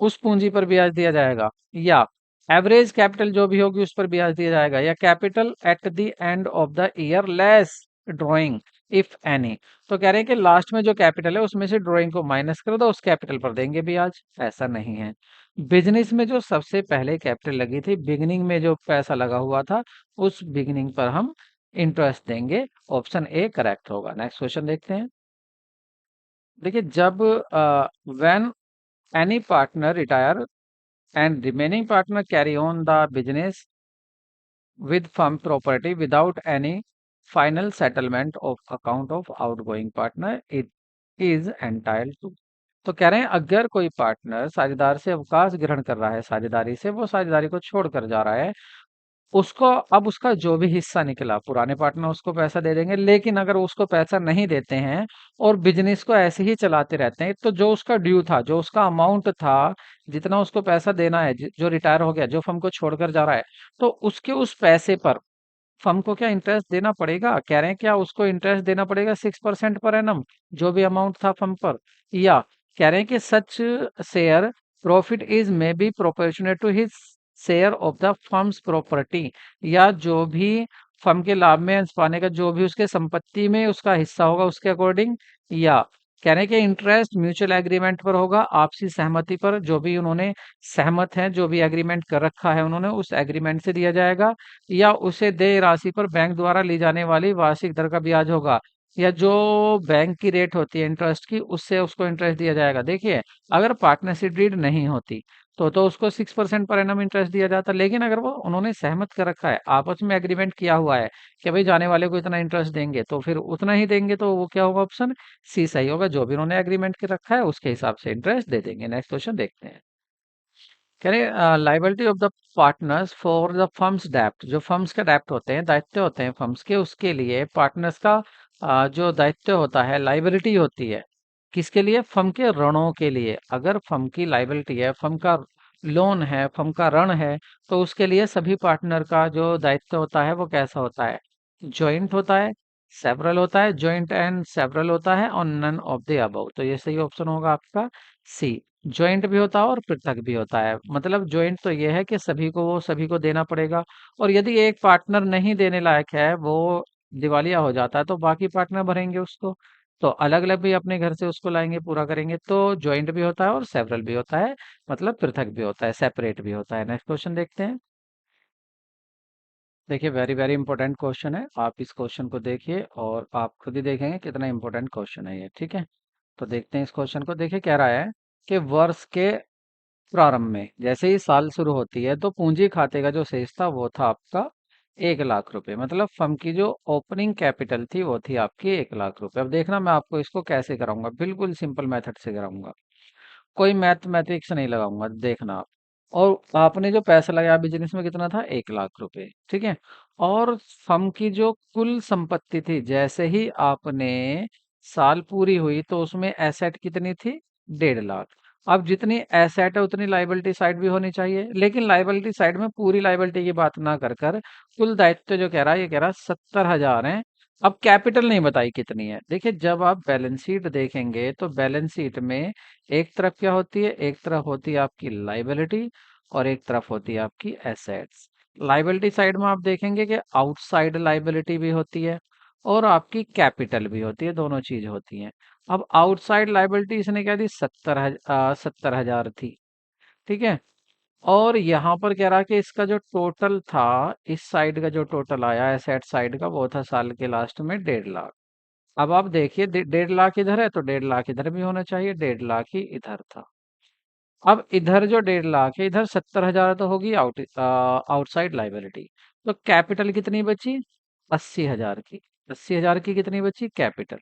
[SPEAKER 1] उस पूंजी पर ब्याज दिया जाएगा, या एवरेज कैपिटल जो भी होगी उस पर ब्याज दिया जाएगा, या capital at the end of the year less drawing if any. तो कह रहे हैं कि लास्ट में जो कैपिटल है उसमें से ड्रॉइंग को माइनस कर दो, उस कैपिटल पर देंगे ब्याज, ऐसा नहीं है। बिजनेस में जो सबसे पहले कैपिटल लगी थी, बिगिनिंग में जो पैसा लगा हुआ था, उस बिगिनिंग पर हम इंटरेस्ट देंगे, ऑप्शन ए करेक्ट होगा। नेक्स्ट क्वेश्चन देखते हैं। देखिए, जब when any partner retire and remaining partner carry on the business with firm property without any final settlement of account of outgoing partner, it is entitled to। तो कह रहे हैं अगर कोई पार्टनर साझेदार से अवकाश ग्रहण कर रहा है, साझेदारी से वो साझेदारी को छोड़कर जा रहा है, उसको अब उसका जो भी हिस्सा निकला, पुराने पार्टनर उसको पैसा दे देंगे, लेकिन अगर उसको पैसा नहीं देते हैं और बिजनेस को ऐसे ही चलाते रहते हैं, तो जो उसका ड्यू था, जो उसका अमाउंट था, जितना उसको पैसा देना है, जो रिटायर हो गया, जो फर्म को छोड़कर जा रहा है, तो उसके उस पैसे पर फर्म को क्या इंटरेस्ट देना पड़ेगा, कह रहे हैं क्या उसको इंटरेस्ट देना पड़ेगा 6% पर एनम, जो भी अमाउंट था फर्म पर, या कह रहे हैं कि such share profit is may be proportionate to his share of the firm's property, या जो भी फर्म के लाभ में अंश पाने का जो भी उसके संपत्ति में उसका हिस्सा होगा उसके अकॉर्डिंग, या कह रहे हैं कि इंटरेस्ट म्यूचुअल एग्रीमेंट पर होगा, आपसी सहमति पर, जो भी उन्होंने सहमत हैं, जो भी एग्रीमेंट कर रखा है उन्होंने उस एग्रीमेंट से दिया जाएगा, या उसे देय राशि पर बैंक द्वारा ली जाने वाली वार्षिक दर का ब्याज होगा, या जो बैंक की रेट होती है इंटरेस्ट की उससे उसको इंटरेस्ट दिया जाएगा। देखिए, अगर पार्टनरशिप डीड नहीं होती तो उसको 6% पर एनम इंटरेस्ट दिया जाता, लेकिन अगर वो उन्होंने सहमत कर रखा है, आपस में एग्रीमेंट किया हुआ है कि भाई जाने वाले को इतना इंटरेस्ट देंगे, तो फिर उतना ही देंगे, तो वो क्या होगा, ऑप्शन सी सही होगा, जो भी उन्होंने एग्रीमेंट कर रखा है उसके हिसाब से इंटरेस्ट दे देंगे। नेक्स्ट क्वेश्चन देखते हैं। कह रहे liability of the partners for the firm's डेप्ट, जो फर्म्स के डेप्ट होते हैं, दायित्व होते हैं फर्म्स के, उसके लिए पार्टनर्स का जो दायित्व होता है, लाइबिलिटी होती है, किसके लिए, फर्म के ऋणों के लिए। अगर फर्म की लाइबिलिटी है, फर्म का लोन है, फर्म का ऋण है, तो उसके लिए सभी पार्टनर का जो दायित्व होता है वो कैसा होता है? जॉइंट होता है, सेवरल होता है, जॉइंट एंड सेवरल होता है, और नन ऑफ द अबव। तो ये सही ऑप्शन होगा आपका सी। जॉइंट भी होता है और पृथक भी होता है। मतलब जॉइंट तो ये है कि सभी को देना पड़ेगा, और यदि एक पार्टनर नहीं देने लायक है, वो दिवालिया हो जाता है, तो बाकी पार्टनर भरेंगे उसको। तो अलग अलग भी अपने घर से उसको लाएंगे, पूरा करेंगे। तो जॉइंट भी होता है और सेवरल भी होता है, मतलब पृथक भी होता है, सेपरेट भी होता है। नेक्स्ट क्वेश्चन देखते हैं। देखिए, वेरी वेरी इंपॉर्टेंट क्वेश्चन है। आप इस क्वेश्चन को देखिए और आप खुद ही देखेंगे कितना इंपॉर्टेंट क्वेश्चन है ये। ठीक है, तो देखते हैं इस क्वेश्चन को। देखिए, कह रहा है कि वर्ष के प्रारंभ में जैसे ही साल शुरू होती है, तो पूंजी खाते का जो शेष था वो था आपका 1 लाख रुपए। मतलब फर्म की जो ओपनिंग कैपिटल थी वो थी आपकी 1 लाख रुपए। अब देखना मैं आपको इसको कैसे कराऊंगा, बिल्कुल सिंपल मेथड से कराऊंगा, कोई मैथमेटिक्स नहीं लगाऊंगा, देखना आप। और आपने जो पैसा लगाया बिजनेस में कितना था? 1 लाख रुपए। ठीक है, और फर्म की जो कुल संपत्ति थी, जैसे ही आपने साल पूरी हुई तो उसमें एसेट कितनी थी? 1.5 लाख। अब जितनी एसेट है उतनी लाइबिलिटी साइड भी होनी चाहिए, लेकिन लाइबिलिटी साइड में पूरी लाइबिलिटी की बात ना कर कर कुल दायित्व जो कह रहा है, ये कह रहा है 70,000 है। अब कैपिटल नहीं बताई कितनी है। देखिए, जब आप बैलेंस शीट देखेंगे तो बैलेंस शीट में एक तरफ क्या होती है? एक तरफ होती है आपकी लाइबिलिटी, और एक तरफ होती है आपकी एसेट्स। लाइबिलिटी साइड में आप देखेंगे कि आउटसाइड लाइबिलिटी भी होती है और आपकी कैपिटल भी होती है, दोनों चीज होती हैं। अब आउटसाइड लाइबिलिटी इसने क्या दी? 70,000 थी। ठीक है, और यहाँ पर कह रहा है कि इसका जो टोटल था, इस साइड का जो टोटल आया एसेट साइड का, वो था साल के लास्ट में 1.5 लाख। अब आप देखिए, 1.5 लाख इधर है तो 1.5 लाख इधर भी होना चाहिए, 1.5 लाख ही इधर था। अब इधर जो 1.5 लाख है, इधर 70,000 तो होगी आउटसाइड लाइबिलिटी। तो कैपिटल कितनी बची? 80,000 की। 80,000 की कितनी बची? कैपिटल।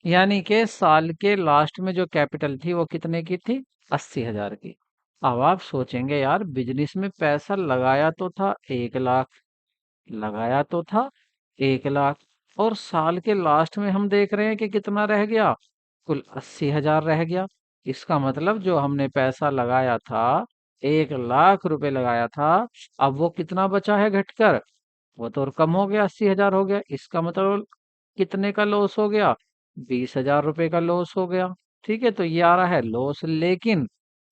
[SPEAKER 1] यानी कि साल के लास्ट में जो कैपिटल थी वो कितने की थी? 80,000 की। अब आप सोचेंगे, यार बिजनेस में पैसा लगाया तो था 1 लाख, लगाया तो था 1 लाख, और साल के लास्ट में हम देख रहे हैं कि कितना रह गया? कुल 80,000 रह गया। इसका मतलब जो हमने पैसा लगाया था, 1 लाख रुपए लगाया था, अब वो कितना बचा है घटकर? वो तो और कम हो गया, 80,000 हो गया। इसका मतलब कितने का लॉस हो गया? 20,000 रुपए का लॉस हो गया। ठीक है, तो ये आ रहा है लॉस। लेकिन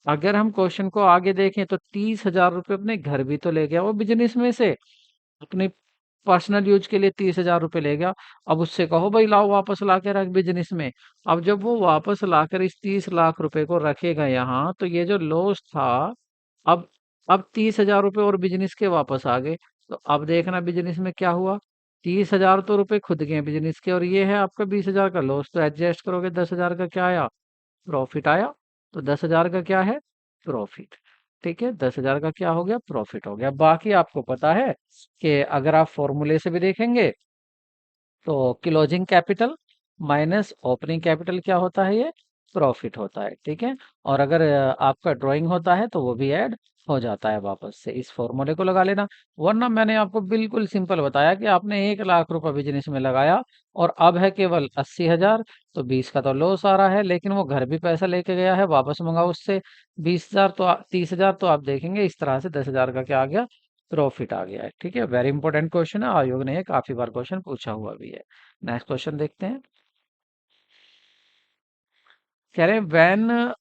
[SPEAKER 1] अगर हम क्वेश्चन को आगे देखें तो 30,000 रुपए अपने घर भी तो ले गया वो बिजनेस में से, अपने पर्सनल यूज के लिए 30,000 रुपए ले गया। अब उससे कहो भाई लाओ वापस ला के रख बिजनेस में। अब जब वो वापस लाकर इस 30 लाख रुपए को रखेगा यहाँ, तो ये जो लॉस था, अब अब 30,000 रुपए और बिजनेस के वापस आ गए। तो अब देखना बिजनेस में क्या हुआ। 30,000 तो रुपए खुद के हैं बिजनेस के, और ये है आपका 20,000 का लॉस। तो एडजस्ट करोगे, 10,000 का क्या आया? प्रॉफिट आया। तो 10,000 का क्या है? प्रॉफिट। ठीक है, 10,000 का क्या हो गया? प्रॉफिट हो गया। बाकी आपको पता है कि अगर आप फॉर्मूले से भी देखेंगे तो closing capital minus opening capital क्या होता है? ये प्रॉफिट होता है। ठीक है, और अगर आपका ड्राइंग होता है तो वो भी ऐड हो जाता है वापस से। इस फॉर्मूले को लगा लेना। वरना मैंने आपको बिल्कुल सिंपल बताया कि आपने 1 लाख रुपए बिजनेस में लगाया और अब है केवल 80,000, तो 20 का तो लॉस आ रहा है, लेकिन वो घर भी पैसा लेके गया है, वापस मंगाओ उससे 20,000, तो 30,000। तो आप देखेंगे इस तरह से 10,000 का क्या आ गया? प्रॉफिट आ गया है। ठीक है, वेरी इंपॉर्टेंट क्वेश्चन है, आयोग ने ये काफी बार क्वेश्चन पूछा हुआ भी है। नेक्स्ट क्वेश्चन देखते हैं। कह रहे हैं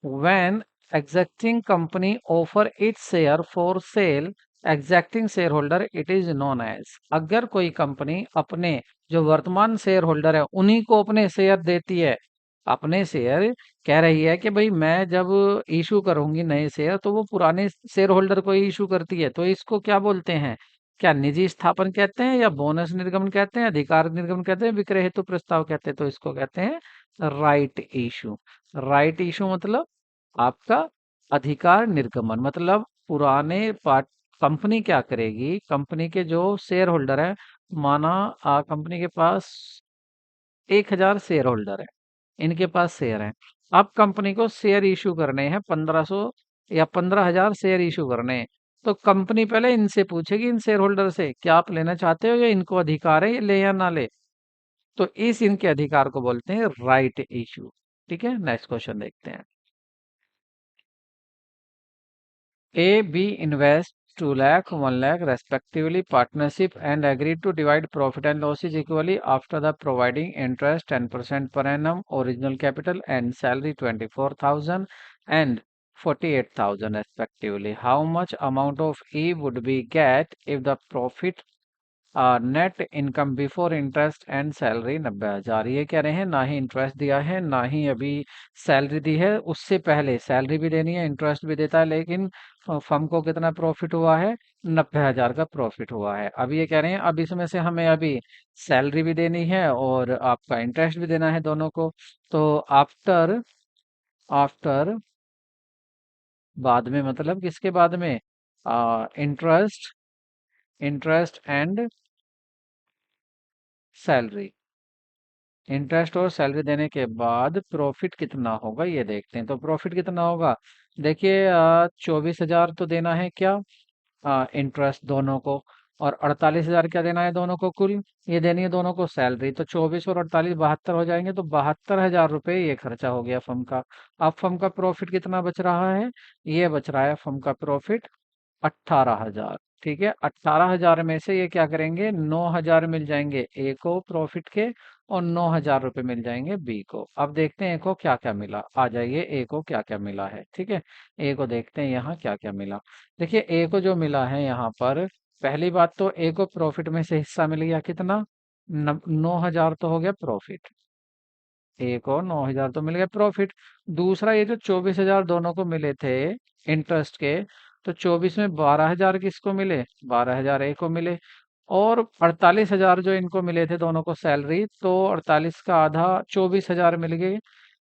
[SPEAKER 1] when exacting company offer its share for sale, exacting shareholder it is known as। अगर कोई कंपनी अपने जो वर्तमान शेयर होल्डर है उन्हीं को अपने शेयर देती है, अपने शेयर कह रही है कि भाई मैं जब इशू करूंगी नए शेयर, तो वो पुराने शेयर होल्डर को ही इशू करती है, तो इसको क्या बोलते हैं? क्या निजी स्थापन कहते हैं, या बोनस निर्गमन कहते हैं, अधिकार निर्गमन कहते हैं, विक्रय हेतु प्रस्ताव कहते हैं? तो इसको कहते हैं राइट इशू। राइट इशू मतलब आपका अधिकार निर्गमन। मतलब पुराने पार्ट कंपनी क्या करेगी, कंपनी के जो शेयर होल्डर है, माना कंपनी के पास 1,000 शेयर होल्डर है, इनके पास शेयर है। अब कंपनी को शेयर इशू करने हैं 1,500 या 15,000 शेयर इशू करने हैं। तो कंपनी पहले इनसे पूछेगी, इन शेयर होल्डर से, क्या आप लेना चाहते हो, या इनको अधिकार है ये ले या ना ले। तो इस इनके अधिकार को बोलते हैं राइट इशू। ठीक है, नेक्स्ट क्वेश्चन देखते हैं। A, B invest 2 lakh, 1 lakh respectively partnership and agreed to divide profit and losses equally after the providing interest 10% per annum, original capital and salary 24,000 and 48,000 respectively. How much amount of E would we get if the profit net income before interest and salary 90,000। ये कह रहे हैं ना ही interest दिया है ना ही अभी salary दी है, उससे पहले सैलरी भी देनी है इंटरेस्ट भी देता है, लेकिन फर्म को कितना प्रॉफिट हुआ है? 90,000 का प्रॉफिट हुआ है। अब ये कह रहे हैं अब इसमें से हमें अभी सैलरी भी देनी है और आपका इंटरेस्ट भी देना है दोनों को। तो आफ्टर आफ्टर बाद में मतलब किसके बाद में? Interest interest and salary. Interest और सैलरी देने के बाद प्रॉफिट कितना होगा ये देखते हैं। तो प्रॉफिट कितना होगा? देखिए 24,000 तो देना है क्या? इंटरेस्ट दोनों को, और 48,000 क्या देना है दोनों को कुल? ये देनी है दोनों को सैलरी। तो 24 और 48 72 हो जाएंगे, तो 72,000 रुपये ये खर्चा हो गया फर्म का। अब फर्म का प्रॉफिट कितना बच रहा है? ये बच रहा है फर्म का प्रॉफिट 18,000। ठीक है, 18,000 में से ये क्या करेंगे? 9,000 मिल जाएंगे ए को प्रॉफिट के और 9,000 रुपये मिल जाएंगे बी को। अब देखते हैं ए को क्या क्या मिला। आ जाइए ए को क्या क्या मिला है। ठीक है, ए को देखते हैं यहाँ क्या क्या मिला। देखिए ए को जो मिला है यहाँ पर, पहली बात तो ए को प्रॉफिट में से हिस्सा मिल गया कितना? 9,000 तो हो गया प्रॉफिट। एक और 9,000 तो मिल गया प्रॉफिट। दूसरा ये जो 24,000 दोनों को मिले थे इंटरेस्ट के, तो 24 में 12,000 किसको मिले? 12,000 ए को मिले। और 48,000 जो इनको मिले थे दोनों को सैलरी, तो 48 का आधा 24,000 मिल गए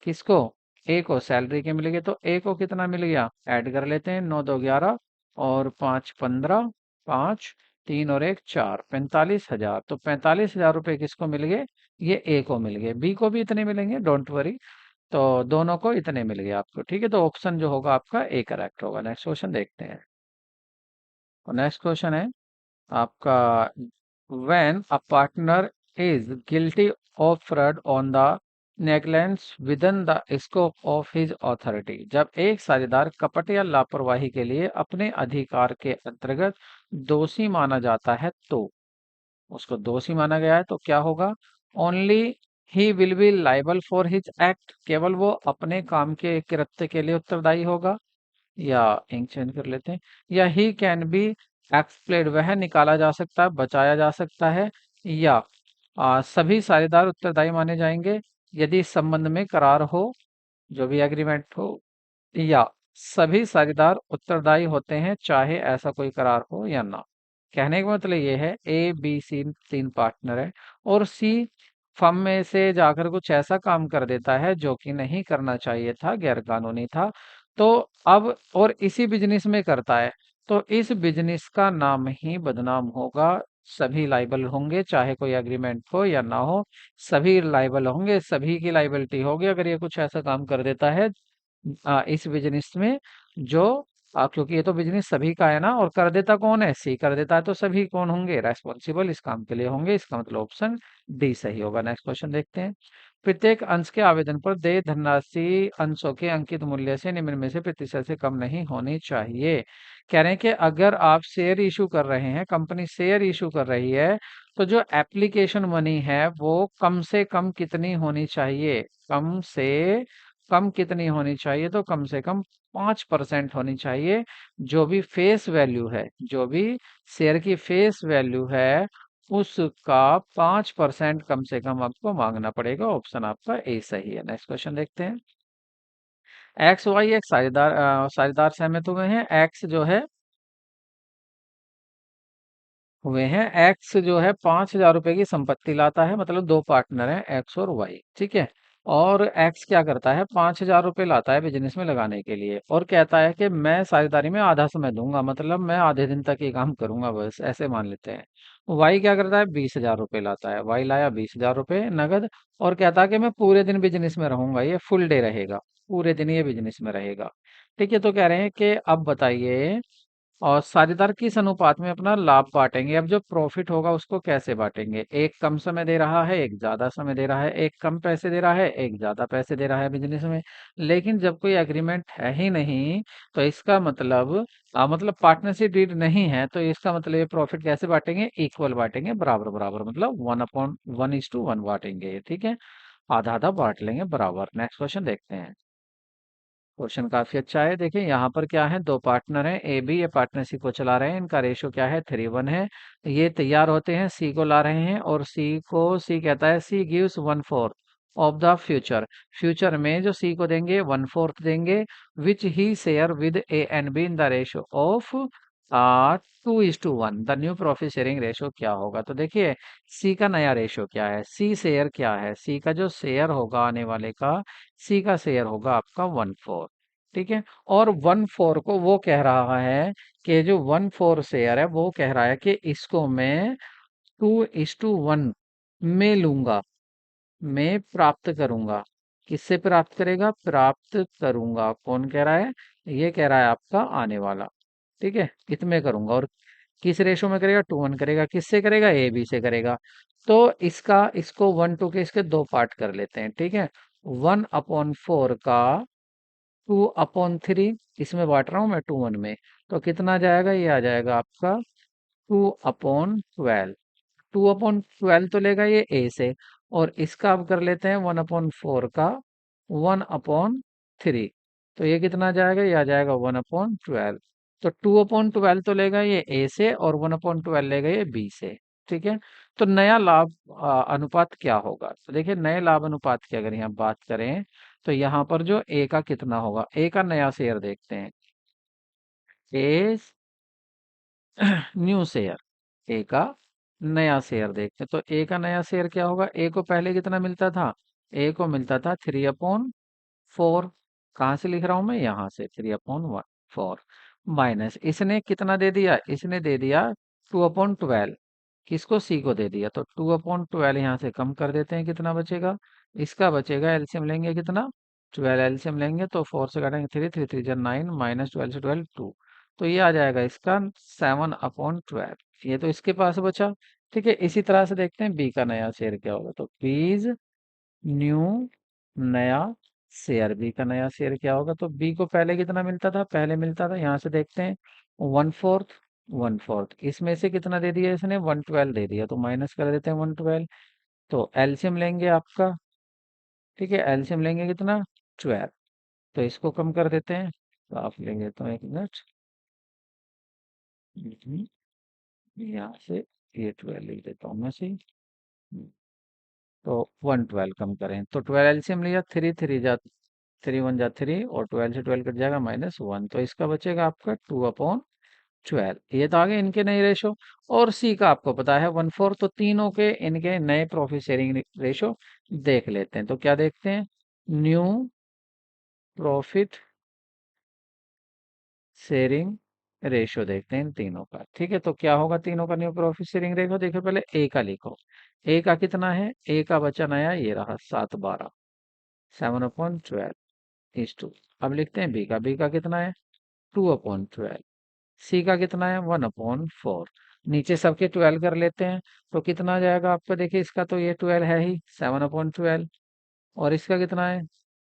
[SPEAKER 1] किसको? ए को सैलरी के मिल गए। तो ए को कितना मिल गया? ऐड कर लेते हैं, 9 2 11 और 5 15, 5 3 और 1 4, 45,000। तो 45,000 रुपये किसको मिल गए? ये ए को मिल गए। बी को भी इतने मिलेंगे, डोंट वरी। तो दोनों को इतने मिल गए आपको। ठीक है, तो ऑप्शन जो होगा आपका ए करेक्ट होगा। नेक्स्ट क्वेश्चन देखते हैं। नेक्स्ट क्वेश्चन है आपका, when a partner is guilty of fraud on the negligence within the scope of his authority, जब एक साझेदार कपट या लापरवाही के लिए अपने अधिकार के अंतर्गत दोषी माना जाता है, तो उसको दोषी माना गया है तो क्या होगा? Only he will be liable for his act, केवल वो अपने काम के कृत्य के लिए उत्तरदायी होगा। या इंक चेंज कर लेते हैं, या ही कैन बी एक्सप्लेड, वह निकाला जा सकता है, बचाया जा सकता है। या सभी साझेदार उत्तरदायी माने जाएंगे यदि इस संबंध में करार हो, जो भी एग्रीमेंट हो। या सभी साझेदार उत्तरदायी होते हैं चाहे ऐसा कोई करार हो या ना। कहने का मतलब ये है ए बी सी तीन पार्टनर है और सी फर्म में से जाकर कुछ ऐसा काम कर देता है जो कि नहीं करना चाहिए था, गैर कानूनी था। तो अब और इसी बिजनेस में करता है, तो इस बिजनेस का नाम ही बदनाम होगा। सभी लाइबल होंगे चाहे कोई एग्रीमेंट हो या ना हो, सभी लाइबल होंगे, सभी की लाइबिलिटी होगी अगर ये कुछ ऐसा काम कर देता है इस बिजनेस में। जो क्योंकि ये तो बिजनेस सभी का है ना, और कर देता कौन है? सी कर देता है, तो सभी कौन होंगे? रेस्पॉन्सिबल इस काम के लिए होंगे। इसका मतलब ऑप्शन डी सही होगा। नेक्स्ट क्वेश्चन देखते हैं। प्रत्येक अंश के आवेदन पर देय धनराशि अंशों के अंकित मूल्य से निम्न में से प्रतिशत से कम नहीं होनी चाहिए। कह रहे हैं कि अगर आप शेयर इशू कर रहे हैं, कंपनी शेयर इशू कर रही है, तो जो एप्लीकेशन मनी है वो कम से कम कितनी होनी चाहिए? कम से कम कितनी होनी चाहिए? तो कम से कम 5% होनी चाहिए। जो भी फेस वैल्यू है, जो भी शेयर की फेस वैल्यू है, उसका 5% कम से कम आपको मांगना पड़ेगा। ऑप्शन आपका ए सही है। नेक्स्ट क्वेश्चन देखते हैं। एक्स वाई एक साझेदार सहमत हुए हैं। एक्स जो है हुए हैं, एक्स जो है 5,000 रुपए की संपत्ति लाता है, मतलब दो पार्टनर हैं एक्स और वाई। ठीक है, और एक्स क्या करता है? 5,000 रुपए लाता है बिजनेस में लगाने के लिए और कहता है कि मैं साझेदारी में आधा समय दूंगा, मतलब मैं आधे दिन तक ये काम करूंगा, बस ऐसे मान लेते हैं। वाई क्या करता है? 20,000 रुपए लाता है। वाई लाया 20,000 रुपए नगद और कहता है कि मैं पूरे दिन बिजनेस में रहूंगा, ये फुल डे रहेगा, पूरे दिन ये बिजनेस में रहेगा। ठीक है, तो कह रहे हैं कि अब बताइए और साझेदार किस अनुपात में अपना लाभ बांटेंगे? अब जो प्रॉफिट होगा उसको कैसे बांटेंगे? एक कम समय दे रहा है, एक ज्यादा समय दे रहा है, एक कम पैसे दे रहा है, एक ज्यादा पैसे दे रहा है बिजनेस में। लेकिन जब कोई एग्रीमेंट है ही नहीं, तो इसका मतलब पार्टनरशिप डीड नहीं है, तो इसका मतलब ये प्रॉफिट कैसे बांटेंगे? इक्वल बांटेंगे, बराबर बराबर, मतलब 1/1 बांटेंगे। ठीक है, आधा आधा बांट लेंगे बराबर। नेक्स्ट क्वेश्चन देखते हैं। क्वेश्चन काफी अच्छा है। देखिए यहाँ पर क्या है, दो पार्टनर हैं ए बी, ये पार्टनरशिप को चला रहे हैं, इनका रेशो क्या है? 3:1 है। ये तैयार होते हैं, सी को ला रहे हैं, और सी कहता है C gives 1/4 of the future. Future में जो सी को देंगे 1/4 देंगे, which he share with A and B in the ratio of 2:1। The new profit sharing ratio क्या होगा? तो देखिए सी का नया रेशो क्या है, सी शेयर क्या है, सी का जो शेयर होगा आने वाले का, सी का शेयर होगा आपका 1/4। ठीक है, और 1/4 को वो कह रहा है कि जो 1/4 शेयर है वो कह रहा है कि इसको मैं 2:1 में लूंगा, मैं प्राप्त करूंगा। किससे प्राप्त करेगा? प्राप्त करूंगा, कौन कह रहा है? ये कह रहा है आपका आने वाला। ठीक है, कितने करूंगा, और किस रेशो में करेगा? 2:1 करेगा। किससे करेगा? ए बी से करेगा। तो इसको 1/2 के इसके दो पार्ट कर लेते हैं। ठीक है, 1/4 का 2/3 इसमें बांट रहा हूं मैं 2:1 में, तो कितना आ जाएगा? ये आ जाएगा आपका 2/12। 2/12 तो लेगा ये ए से, और इसका अब कर लेते हैं 1/4 का 1/3, तो ये कितना आ जाएगा? ये आ जाएगा 1/12। तो 2/12 तो लेगा ये ए से, और 1/12 लेगा ये बी से। ठीक है, तो नया लाभ अनुपात क्या होगा? तो देखिए नए लाभ अनुपात की अगर यहाँ बात करें, तो यहाँ पर जो ए का कितना होगा, ए का नया शेयर देखते हैं। ए न्यू शेयर, ए का नया शेयर देखते हैं। तो ए का नया शेयर क्या होगा? ए को पहले कितना मिलता था? ए को मिलता था 3/4। कहाँ से लिख रहा हूं मैं? यहाँ से 3/4 माइनस, इसने कितना दे दिया? इसने दे दिया 2/12। किसको? सी को दे दिया। तो 2/12 यहाँ से कम कर देते हैं, कितना बचेगा? इसका बचेगा, एलसीएम लेंगे कितना? 12 एलसीएम लेंगे तो 4 से काटेंगे 3, 3 3 9, माइनस 12 से 12 2, तो ये आ जाएगा इसका 7/12। ये तो इसके पास बचा। ठीक है, इसी तरह से देखते हैं बी का नया शेयर क्या होगा। तो बीज न्यू नया शेयर, बी का नया शेयर क्या होगा? तो बी को पहले कितना मिलता था? पहले मिलता था, यहाँ से देखते हैं 1/4, 1/4 इसमें से कितना दे दिया इसने? 1/12 दे दिया, तो माइनस कर देते हैं 1/12। तो एलसीएम लेंगे आपका, ठीक है, एलसीएम लेंगे कितना? 12। तो इसको कम कर देते हैं, तो आप लेंगे तो एक मिनट, यहाँ से ये 12 लिख देता हूँ मैं सही। तो 1/12 कम करें, तो 12 एलसीएम लिया, 3 3 जा 3 1 जा 3, और 12 से 12 कट जाएगा -1, तो इसका बचेगा आपका 2/12। ये तो आगे इनके नए रेशो। और सी का आपको पता है 1/4, तो तीनों के इनके नए प्रॉफिट शेयरिंग रेशो देख लेते हैं। तो क्या देखते हैं? न्यू प्रॉफिट शेयरिंग रेशो देखते हैं इन तीनों का। ठीक है, तो क्या होगा तीनों का न्यू प्रॉफिट शेयरिंग रेशो? देखो पहले ए का लिखो, ए का कितना है? ए का बचा नया, ये रहा 7/12, 7/12 इज टू। अब लिखते हैं बी का, बी का कितना है? 2/12। सी का कितना है? 1/4। नीचे सबके 12 कर लेते हैं, तो कितना आ जाएगा आपका? देखिए इसका तो ये 12 है ही, 7/12, और इसका कितना है?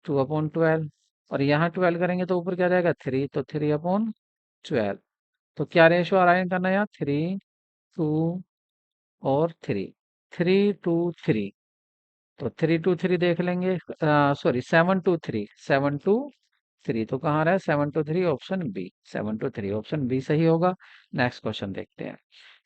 [SPEAKER 1] 2/12, और यहाँ 12 करेंगे तो ऊपर क्या जाएगा? 3, तो 3/12। तो क्या रेशो आ रहा है इनका नया? 3 2 और 3, 3 2 3। तो 3 2 3 देख लेंगे, सॉरी 7 2 3, 7 2 3, तो कहाँ रहा है? 7 2 3 ऑप्शन बी, 7 2 3 ऑप्शन बी सही होगा। नेक्स्ट क्वेश्चन देखते हैं।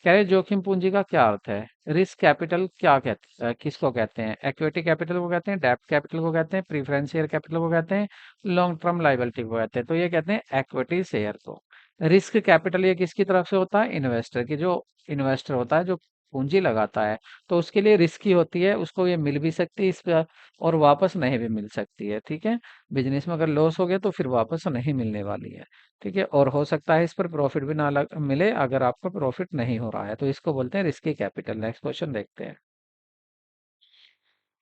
[SPEAKER 1] कह रहे जोखिम पूंजी का क्या अर्थ है? रिस्क कैपिटल क्या कहते किसको कहते हैं? इक्विटी कैपिटल को कहते हैं, डेब्ट कैपिटल को कहते हैं, प्रीफरेंस शेयर कैपिटल को कहते हैं, लॉन्ग टर्म लाइबिलिटी को कहते हैं। तो ये कहते हैं इक्विटी शेयर को। रिस्क कैपिटल ये किसकी तरफ से होता है? इन्वेस्टर की, जो इन्वेस्टर होता है, जो पूंजी लगाता है, तो उसके लिए रिस्की होती है, उसको ये मिल भी सकती है इस पर, और वापस नहीं भी मिल सकती है। ठीक है, बिजनेस में अगर लॉस हो गया तो फिर वापस नहीं मिलने वाली है। ठीक है, और हो सकता है इस पर प्रॉफिट भी ना मिले अगर आपका प्रॉफिट नहीं हो रहा है, तो इसको बोलते हैं रिस्की कैपिटल। नेक्स्ट क्वेश्चन देखते हैं।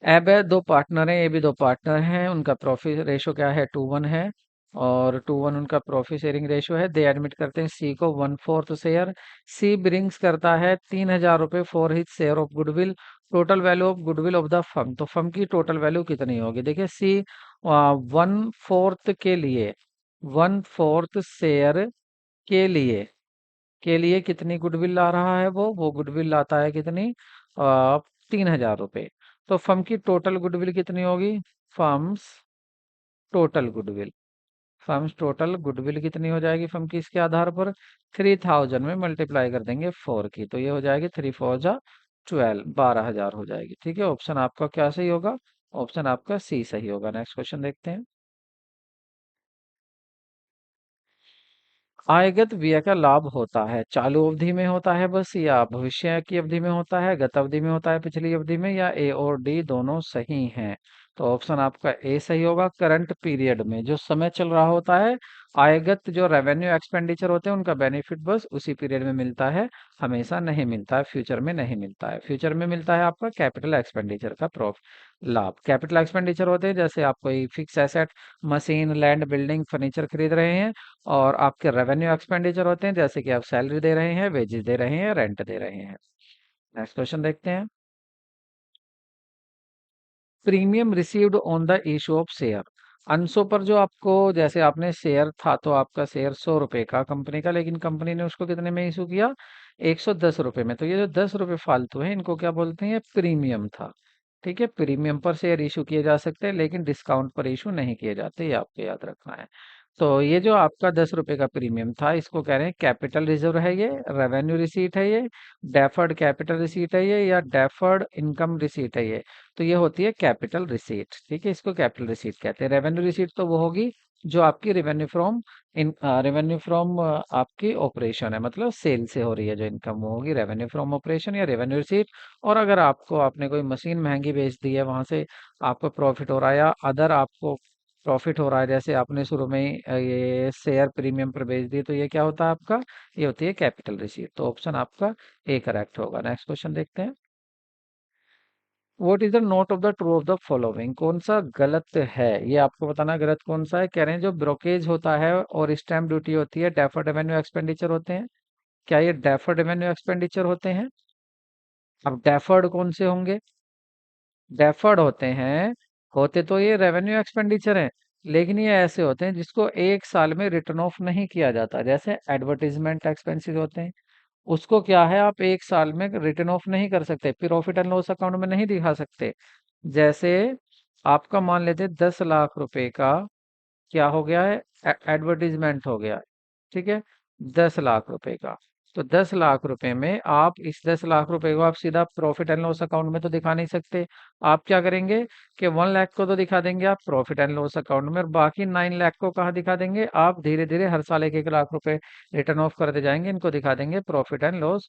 [SPEAKER 1] अब है दो पार्टनर हैं, ये भी दो पार्टनर हैं, उनका प्रॉफिट रेशो क्या है? 2:1 है। और 2:1 उनका प्रॉफिट शेयरिंग रेशियो है। दे एडमिट करते हैं सी को 1/4 शेयर। सी ब्रिंग्स करता है 3,000 रुपये for his share of goodwill. Total value of goodwill of the firm, तो फर्म की टोटल वैल्यू कितनी होगी? देखिए सी 1/4 के लिए, 1/4 शेयर के लिए, कितनी गुडविल ला रहा है? वो गुडविल लाता है कितनी? 3,000 रुपये। तो फर्म की टोटल गुडविल कितनी होगी? Firms total goodwill, firms total goodwill कितनी हो जाएगी फर्म की? इसके आधार पर 3,000 में मल्टीप्लाई कर देंगे 4 की, तो ये हो जाएगी 3 4 जा 12, 12,000 हो जाएगी। ठीक है, ऑप्शन आपका क्या सही होगा? ऑप्शन आपका सी सही होगा। नेक्स्ट क्वेश्चन देखते हैं। आयगत व्यय का लाभ होता है चालू अवधि में होता है बस, या भविष्य की अवधि में होता है, गत अवधि में होता है, पिछली अवधि में, या ए और डी दोनों सही हैं? तो ऑप्शन आपका ए सही होगा। करंट पीरियड में जो समय चल रहा होता है, आयगत जो रेवेन्यू एक्सपेंडिचर होते हैं उनका बेनिफिट बस उसी पीरियड में मिलता है, हमेशा नहीं मिलता है, फ्यूचर में नहीं मिलता है। फ्यूचर में मिलता है आपका कैपिटल एक्सपेंडिचर का प्रॉफिट लाभ। कैपिटल एक्सपेंडिचर होते हैं जैसे आप कोई fix asset, machine, land, building, furniture खरीद रहे हैं, और आपके रेवेन्यू एक्सपेंडिचर होते हैं जैसे कि आप सैलरी दे रहे हैं, वेजेस दे रहे हैं, रेंट दे रहे हैं। नेक्स्ट क्वेश्चन देखते हैं। Premium received on the issue of share, अंशों पर जो आपको, जैसे आपने शेयर था तो आपका शेयर 100 रुपए का कंपनी का, लेकिन कंपनी ने उसको कितने में इशू किया? 110 रुपए में। तो ये जो 10 रुपए फालतू है इनको क्या बोलते हैं? ये प्रीमियम था। ठीक है, प्रीमियम पर शेयर इशू किए जा सकते हैं लेकिन डिस्काउंट पर इशू नहीं किए जाते, ये आपको याद रखना है। तो ये जो आपका 10 रुपए का प्रीमियम था इसको कह रहे हैं कैपिटल रिजर्व है, ये रेवेन्यू रिसीट है, ये डेफर्ड कैपिटल रिसीट है, ये या डेफर्ड इनकम रिसीट है ये। तो ये होती है कैपिटल रिसीट। ठीक है, इसको कैपिटल रिसीट कहते हैं। रेवेन्यू रिसीट तो वो होगी जो आपकी revenue from in revenue from आपकी ऑपरेशन है, मतलब सेल से हो रही है जो इनकम, वो होगी रेवेन्यू फ्रॉम ऑपरेशन या रेवेन्यू रिसीट। और अगर आपने कोई मशीन महंगी बेच दी है, वहां से आपको प्रॉफिट हो रहा है, या अदर आपको प्रॉफिट हो रहा है, जैसे आपने शुरू में ही ये शेयर प्रीमियम पर बेच दी, तो ये क्या होता है आपका? ये होती है कैपिटल रिसीट। तो ऑप्शन आपका ए करेक्ट होगा। नेक्स्ट क्वेश्चन देखते हैं। What is the note of the true of the following, कौन सा गलत है? ये आपको बताना है गलत कौन सा है। कह रहे हैं जो ब्रोकेज होता है और स्टैम्प ड्यूटी होती है, डेफर्ड रेवेन्यू एक्सपेंडिचर होते हैं। क्या ये डेफर्ड रेवेन्यू एक्सपेंडिचर होते हैं? अब डेफर्ड कौन से होंगे? डेफर्ड होते हैं, होते तो ये रेवेन्यू एक्सपेंडिचर है, लेकिन ये ऐसे होते हैं जिसको एक साल में रिटर्न ऑफ नहीं किया जाता। जैसे एडवर्टीजमेंट एक्सपेंसेस होते हैं, उसको क्या है, आप एक साल में रिटर्न ऑफ नहीं कर सकते, प्रॉफिट एंड लॉस अकाउंट में नहीं दिखा सकते। जैसे आपका मान लेते 10 लाख रुपए का क्या हो गया है? एडवर्टीजमेंट हो गया। ठीक है, 10 लाख रुपए का। तो 10 लाख रुपए में आप इस 10 लाख रुपए को आप सीधा प्रॉफिट एंड लॉस अकाउंट में तो दिखा नहीं सकते। आप क्या करेंगे कि 1 लाख को तो दिखा देंगे आप प्रॉफिट एंड लॉस अकाउंट में, और बाकी 9 लाख को कहाँ दिखा देंगे? आप धीरे धीरे हर साल 1 1 लाख रुपए रिटर्न ऑफ करते जाएंगे, इनको दिखा देंगे प्रॉफिट एंड लॉस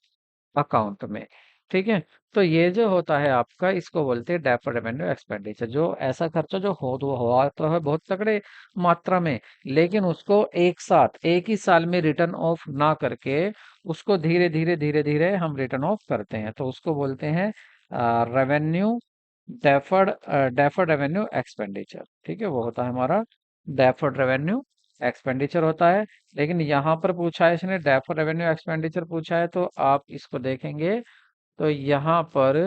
[SPEAKER 1] अकाउंट में। ठीक है, तो ये जो होता है आपका, इसको बोलते हैं डेफर्ड रेवेन्यू एक्सपेंडिचर। जो ऐसा खर्चा जो हो तो हुआ तो है बहुत तगड़े मात्रा में, लेकिन उसको एक साथ एक ही साल में रिटर्न ऑफ ना करके उसको धीरे धीरे धीरे धीरे हम रिटर्न ऑफ करते हैं, तो उसको बोलते हैं revenue deferred, deferred revenue expenditure. ठीक है, वो होता है हमारा डेफर्ड रेवेन्यू एक्सपेंडिचर होता है। लेकिन यहाँ पर पूछा है इसने डेफर्ड रेवेन्यू एक्सपेंडिचर पूछा है, तो आप इसको देखेंगे तो यहाँ पर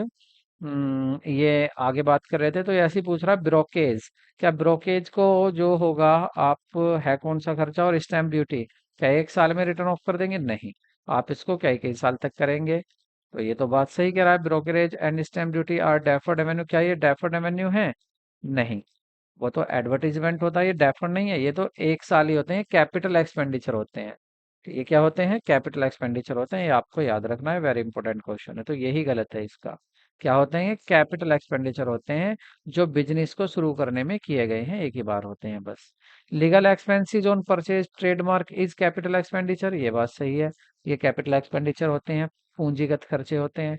[SPEAKER 1] ये आगे बात कर रहे थे तो ऐसे ही पूछ रहा है ब्रोकेज। क्या ब्रोकेज को जो होगा, आप है कौन सा खर्चा, और स्टैम्प ड्यूटी क्या एक साल में रिटर्न ऑफ कर देंगे? नहीं, आप इसको क्या कई साल तक करेंगे। तो ये तो बात सही कह रहा है, brokerage and stamp duty are deferred revenue. क्या ये डेफर्ड रेवेन्यू है? नहीं, वो तो एडवर्टीजमेंट होता है, ये डेफर्ड नहीं है, ये तो एक साल ही होते हैं, कैपिटल एक्सपेंडिचर होते हैं। तो ये क्या होते हैं? कैपिटल एक्सपेंडिचर होते हैं, ये आपको याद रखना है, वेरी इंपॉर्टेंट क्वेश्चन है। तो यही गलत है इसका। क्या होते हैं? ये कैपिटल एक्सपेंडिचर होते हैं जो बिजनेस को शुरू करने में किए गए हैं, एक ही बार होते हैं बस। Legal expenses on purchase trademark is capital expenditure, ये बात सही है, ये कैपिटल एक्सपेंडिचर होते हैं, पूंजीगत खर्चे होते हैं।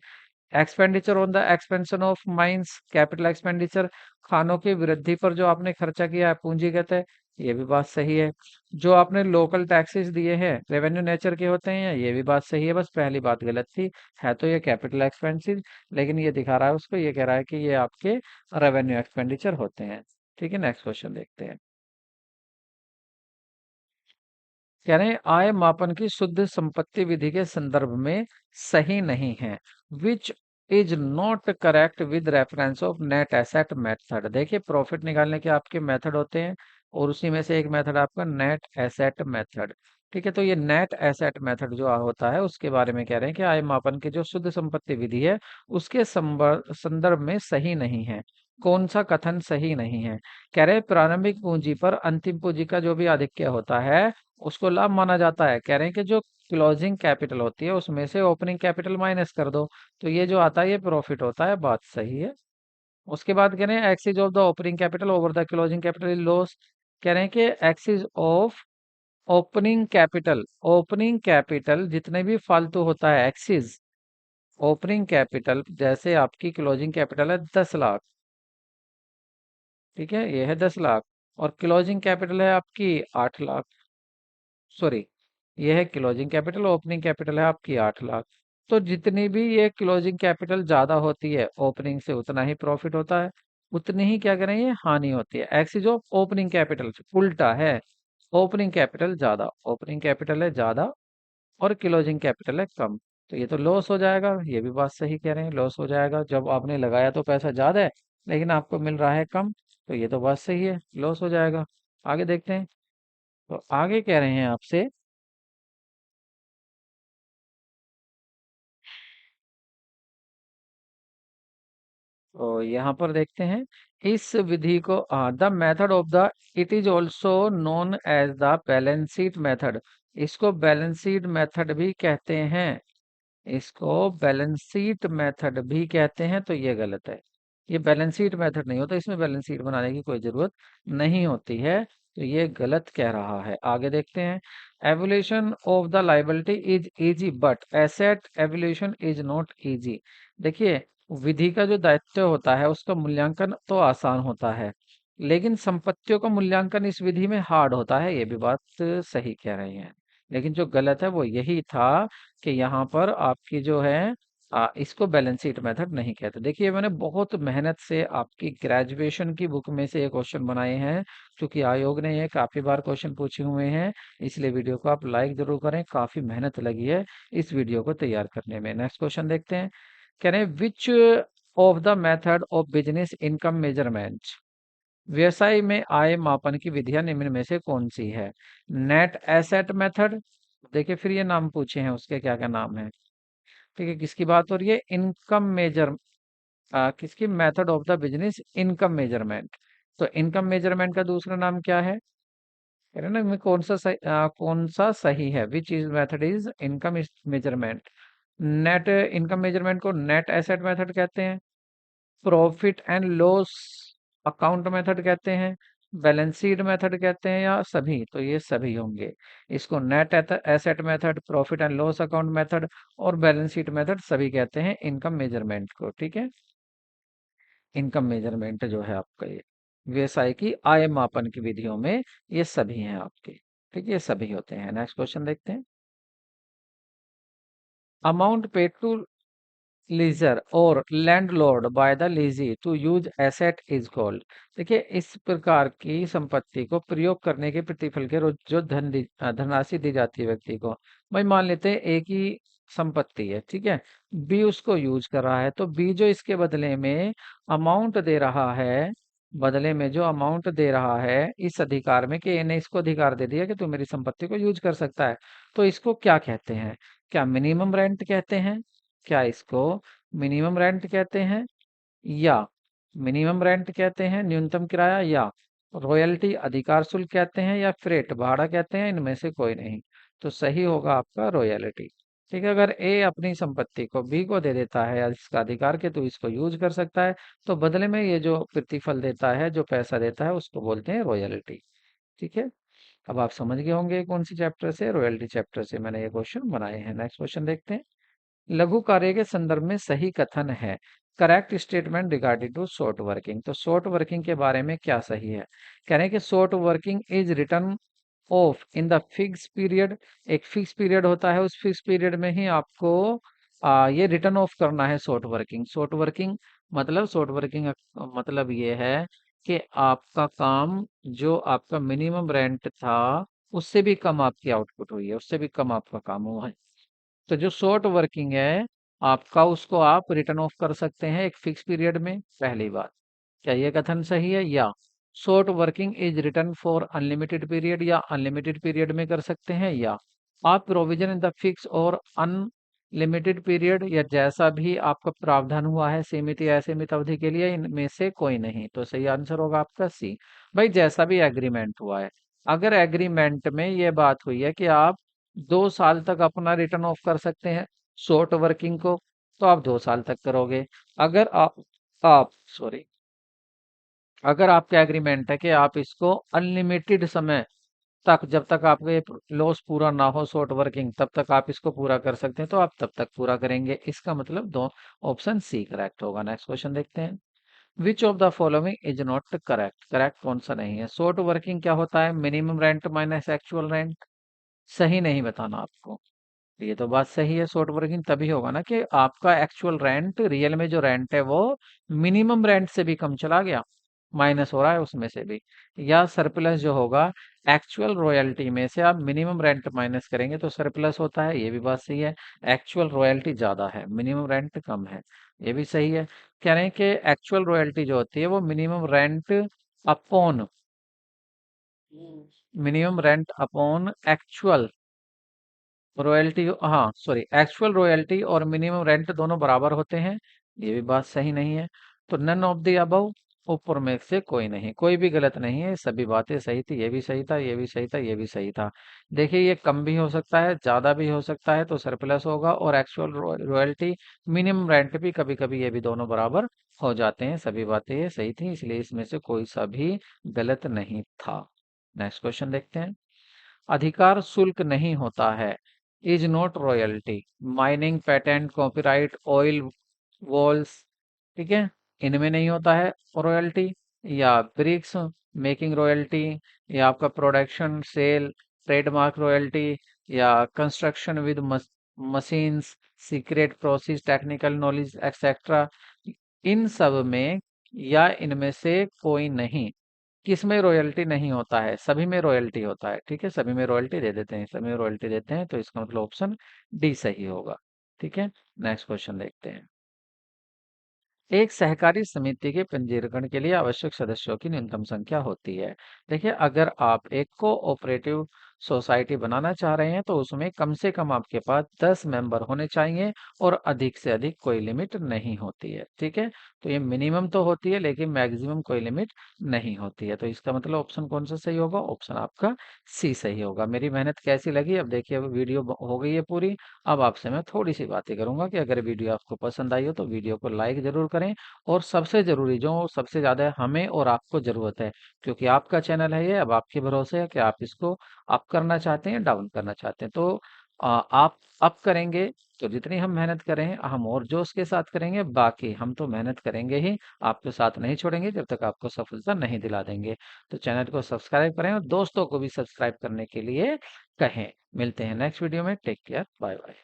[SPEAKER 1] Expenditure on the expansion of mines, capital expenditure, खानों की वृद्धि पर जो आपने खर्चा किया है, पूंजीगत है, ये भी बात सही है। जो आपने लोकल टैक्सेस दिए हैं, रेवेन्यू नेचर के होते हैं, ये भी बात सही है, बस पहली बात गलत थी। है तो ये कैपिटल एक्सपेंसिव, लेकिन ये दिखा रहा है उसको, ये कह रहा है कि ये आपके रेवेन्यू एक्सपेंडिचर होते हैं। ठीक है, नेक्स्ट क्वेश्चन देखते हैं। कह रहे हैं आय मापन की शुद्ध संपत्ति विधि के संदर्भ में सही नहीं है। Which is not correct with reference of net asset method. देखिए प्रॉफिट निकालने के आपके मेथड होते हैं और उसी में से एक मेथड आपका नेट एसेट मेथड। ठीक है, तो ये नेट एसेट मेथड जो होता है उसके बारे में कह रहे हैं कि आय मापन की जो शुद्ध संपत्ति विधि है उसके संदर्भ में सही नहीं है। कौन सा कथन सही नहीं है? कह रहे हैं प्रारंभिक पूंजी पर अंतिम पूंजी का जो भी आधिक्य होता है उसको लाभ माना जाता है। कह रहे हैं कि जो क्लोजिंग कैपिटल होती है उसमें से ओपनिंग कैपिटल माइनस कर दो तो ये जो आता है ये प्रॉफिट होता है। बात सही है। उसके बाद कह रहे हैं axis of the opening capital over the closing capital is loss. कह रहे हैं कि एक्सिस ऑफ ओपनिंग कैपिटल जितने भी फालतू होता है एक्सिस ओपनिंग कैपिटल, जैसे आपकी क्लोजिंग कैपिटल है 10 लाख, ठीक है, ये है 10 लाख और क्लोजिंग कैपिटल है आपकी 8 लाख। सॉरी, ये है क्लोजिंग कैपिटल, ओपनिंग कैपिटल है आपकी 8 लाख। तो जितनी भी ये क्लोजिंग कैपिटल ज्यादा होती है ओपनिंग से उतना ही प्रॉफिट होता है, उतनी ही क्या करें ये हानि होती है। एक्सिस ऑफ ओपनिंग कैपिटल उल्टा है, ओपनिंग कैपिटल ज्यादा, ओपनिंग कैपिटल है ज्यादा और क्लोजिंग कैपिटल है कम, तो ये तो लॉस हो जाएगा। ये भी बात सही कह रहे हैं, लॉस हो जाएगा। जब आपने लगाया तो पैसा ज्यादा है लेकिन आपको मिल रहा है कम, तो ये तो बात सही है, लॉस हो जाएगा। आगे देखते हैं। तो आगे कह रहे हैं आपसे, तो यहाँ पर देखते हैं इस विधि को the method of the it is also known as the balance sheet method. इसको बैलेंस शीट मेथड भी कहते हैं, इसको बैलेंस शीट मेथड भी कहते हैं, तो ये गलत है। ये बैलेंस शीट मेथड नहीं होता, इसमें बैलेंस शीट बनाने की कोई जरूरत नहीं होती है, तो ये गलत कह रहा है। आगे देखते हैं। Evolution of the liability is easy but asset evolution is not easy. देखिए विधि का जो दायित्व होता है उसका मूल्यांकन तो आसान होता है लेकिन संपत्तियों का मूल्यांकन इस विधि में हार्ड होता है, ये भी बात सही कह रहे हैं। लेकिन जो गलत है वो यही था कि यहाँ पर आपकी जो है इसको बैलेंस शीट मेथड नहीं कहते। देखिए मैंने बहुत मेहनत से आपकी ग्रेजुएशन की बुक में से ये क्वेश्चन बनाए हैं, क्योंकि आयोग ने ये काफी बार क्वेश्चन पूछे हुए हैं, इसलिए वीडियो को आप लाइक जरूर करें। काफी मेहनत लगी है इस वीडियो को तैयार करने में। नेक्स्ट क्वेश्चन देखते हैं। कह रहे हैं which of the method of business income measurement. व्यवसाय में आय मापन की विधियां निम्न में से कौन सी है? Net asset method. देखिए फिर ये नाम पूछे हैं उसके क्या क्या नाम है। ठीक है, किसकी बात हो रही है? इनकम मेजर, किसकी? Method of the business income measurement. तो इनकम मेजरमेंट का दूसरा नाम क्या है? कह रहे हैं ना इनमें कौन सा सही है? Which is method is income measurement. Net income measurement को नेट एसेट मेथड कहते हैं, profit and loss account method कहते हैं, बैलेंस शीट मेथड कहते हैं, या सभी? तो ये सभी होंगे। इसको net asset method, profit and loss account method और बैलेंस शीट मेथड सभी कहते हैं इनकम मेजरमेंट को। ठीक है, इनकम मेजरमेंट जो है आपका ये व्यवसाय की आय मापन की विधियों में ये सभी हैं आपके। ठीक है, ये सभी होते हैं। नेक्स्ट क्वेश्चन देखते हैं। Amount paid to lessor or landlord by the lessee to use asset is called. देखिए इस प्रकार की संपत्ति को प्रयोग करने के प्रतिफल के जो धनराशि दी जाती है व्यक्ति को। भाई मान लेते हैं एक ही संपत्ति है, ठीक है, बी उसको यूज कर रहा है, तो बी जो इसके बदले में अमाउंट दे रहा है, बदले में जो अमाउंट दे रहा है इस अधिकार में, कि ए ने इसको अधिकार दे दिया कि तू मेरी संपत्ति को यूज कर सकता है, तो इसको क्या कहते हैं? क्या मिनिमम रेंट कहते हैं? क्या इसको मिनिमम रेंट कहते हैं, या मिनिमम रेंट कहते हैं न्यूनतम किराया, या रॉयल्टी अधिकार शुल्क कहते हैं, या फ्रेट भाड़ा कहते हैं? इनमें से कोई नहीं, तो सही होगा आपका रॉयल्टी। ठीक है, अगर ए अपनी संपत्ति को बी को दे देता है या इसका अधिकार के तो इसको यूज कर सकता है, तो बदले में ये जो प्रतिफल देता है, जो पैसा देता है, उसको बोलते हैं रॉयल्टी। ठीक है, अब आप समझ गए होंगे कौन सी चैप्टर से, रॉयल्टी चैप्टर से मैंने ये क्वेश्चन बनाए हैं। नेक्स्ट क्वेश्चन देखते हैं। लघु कार्य के संदर्भ में सही कथन है। Correct statement regarding to short working. तो शॉर्ट वर्किंग के बारे में क्या सही है? कह रहे हैं कि short working is return of in the fix period. एक फिक्स पीरियड होता है, उस फिक्स पीरियड में ही आपको ये रिटर्न ऑफ करना है शॉर्ट वर्किंग। शॉर्ट वर्किंग मतलब, शॉर्ट वर्किंग मतलब ये है कि आपका काम, जो आपका मिनिमम रेंट था उससे भी कम आपकी आउटपुट हुई है, उससे भी कम आपका काम हुआ है। तो जो शॉर्ट वर्किंग है आपका, उसको आप रिटर्न ऑफ कर सकते हैं एक फिक्स पीरियड में, पहली बात। क्या ये कथन सही है? या short working is return for unlimited period, या अनलिमिटेड पीरियड में कर सकते हैं, या आप प्रोविजन इन द फिक्स और अनलिमिटेड पीरियड, या जैसा भी आपका प्रावधान हुआ है सीमित या असीमित अवधि के लिए, इनमें से कोई नहीं। तो सही आंसर होगा आपका सी। भाई जैसा भी एग्रीमेंट हुआ है, अगर एग्रीमेंट में ये बात हुई है कि आप 2 साल तक अपना रिटर्न ऑफ कर सकते हैं शॉर्ट वर्किंग को, तो आप 2 साल तक करोगे। अगर आप सॉरी, अगर आपका एग्रीमेंट है कि आप इसको अनलिमिटेड समय तक, जब तक आपका ये लॉस पूरा ना हो शॉर्ट वर्किंग, तब तक आप इसको पूरा कर सकते हैं, तो आप तब तक पूरा करेंगे। इसका मतलब दो, ऑप्शन सी करेक्ट होगा। नेक्स्ट क्वेश्चन देखते हैं। Which of the following is not correct? Correct कौन सा नहीं है? शॉर्ट वर्किंग क्या होता है? Minimum rent minus actual rent. सही नहीं बताना आपको। ये तो बात सही है, शॉर्ट वर्किंग तभी होगा ना कि आपका एक्चुअल रेंट, रियल में जो रेंट है वो मिनिमम रेंट से भी कम चला गया, माइनस हो रहा है उसमें से भी। या सरप्लस जो होगा, एक्चुअल रॉयल्टी में से आप मिनिमम रेंट माइनस करेंगे तो सरप्लस होता है, ये भी बात सही है। एक्चुअल रॉयल्टी ज्यादा है, मिनिमम रेंट कम है, ये भी सही है। कह रहे हैं कि एक्चुअल रॉयल्टी जो होती है वो minimum rent upon, minimum rent upon actual royalty, हाँ सॉरी, एक्चुअल रॉयल्टी और मिनिमम रेंट दोनों बराबर होते हैं, ये भी बात सही नहीं है। तो नन ऑफ द अबव, ऊपर में से कोई नहीं, कोई भी गलत नहीं है, सभी बातें सही थी। ये भी सही था, ये भी सही था, ये भी सही था। देखिए ये कम भी हो सकता है, ज्यादा भी हो सकता है, तो सरप्लस होगा। और एक्चुअल रॉयल्टी, मिनिमम रेंट भी कभी कभी ये भी दोनों बराबर हो जाते हैं। सभी बातें ये सही थी, इसलिए इसमें से कोई सा भी गलत नहीं था। नेक्स्ट क्वेश्चन देखते हैं। अधिकार शुल्क नहीं होता है, is not royalty. Mining, patent, copyright, oil walls, ठीक है, इनमें नहीं होता है रॉयल्टी। या ब्रिक्स, मेकिंग रॉयल्टी, या आपका प्रोडक्शन सेल, ट्रेडमार्क रॉयल्टी, या construction with machines, secret process, technical knowledge etcetera, इन सब में या इनमें से कोई नहीं। किसमें रॉयल्टी नहीं होता है? सभी में रॉयल्टी होता है, ठीक है, सभी में रॉयल्टी दे देते हैं, सभी में रॉयल्टी देते हैं, तो इसका मतलब ऑप्शन डी सही होगा। ठीक है, नेक्स्ट क्वेश्चन देखते हैं। एक सहकारी समिति के पंजीकरण के लिए आवश्यक सदस्यों की न्यूनतम संख्या होती है। देखिए अगर आप एक कोऑपरेटिव सोसाइटी बनाना चाह रहे हैं तो उसमें कम से कम आपके पास 10 मेंबर होने चाहिए, और अधिक से अधिक कोई लिमिट नहीं होती है। ठीक है, तो ये मिनिमम तो होती है लेकिन मैक्सिमम कोई लिमिट नहीं होती है। तो इसका मतलब ऑप्शन कौन सा सही होगा? ऑप्शन आपका सी सही होगा। मेरी मेहनत कैसी लगी? अब देखिए, अब वीडियो हो गई है पूरी। अब आपसे मैं थोड़ी सी बातें करूंगा कि अगर वीडियो आपको पसंद आई हो तो वीडियो को लाइक जरूर करें। और सबसे जरूरी, जो सबसे ज्यादा हमें और आपको जरूरत है, क्योंकि आपका चैनल है ये, अब आपके भरोसे है कि आप इसको अप करना चाहते हैं, डाउन करना चाहते हैं। तो आप अप करेंगे तो जितनी हम मेहनत करें हम और जोश के साथ करेंगे, बाकी हम तो मेहनत करेंगे ही, आपके साथ नहीं छोड़ेंगे जब तक आपको सफलता नहीं दिला देंगे। तो चैनल को सब्सक्राइब करें और दोस्तों को भी सब्सक्राइब करने के लिए कहें। मिलते हैं नेक्स्ट वीडियो में। Take care, bye bye.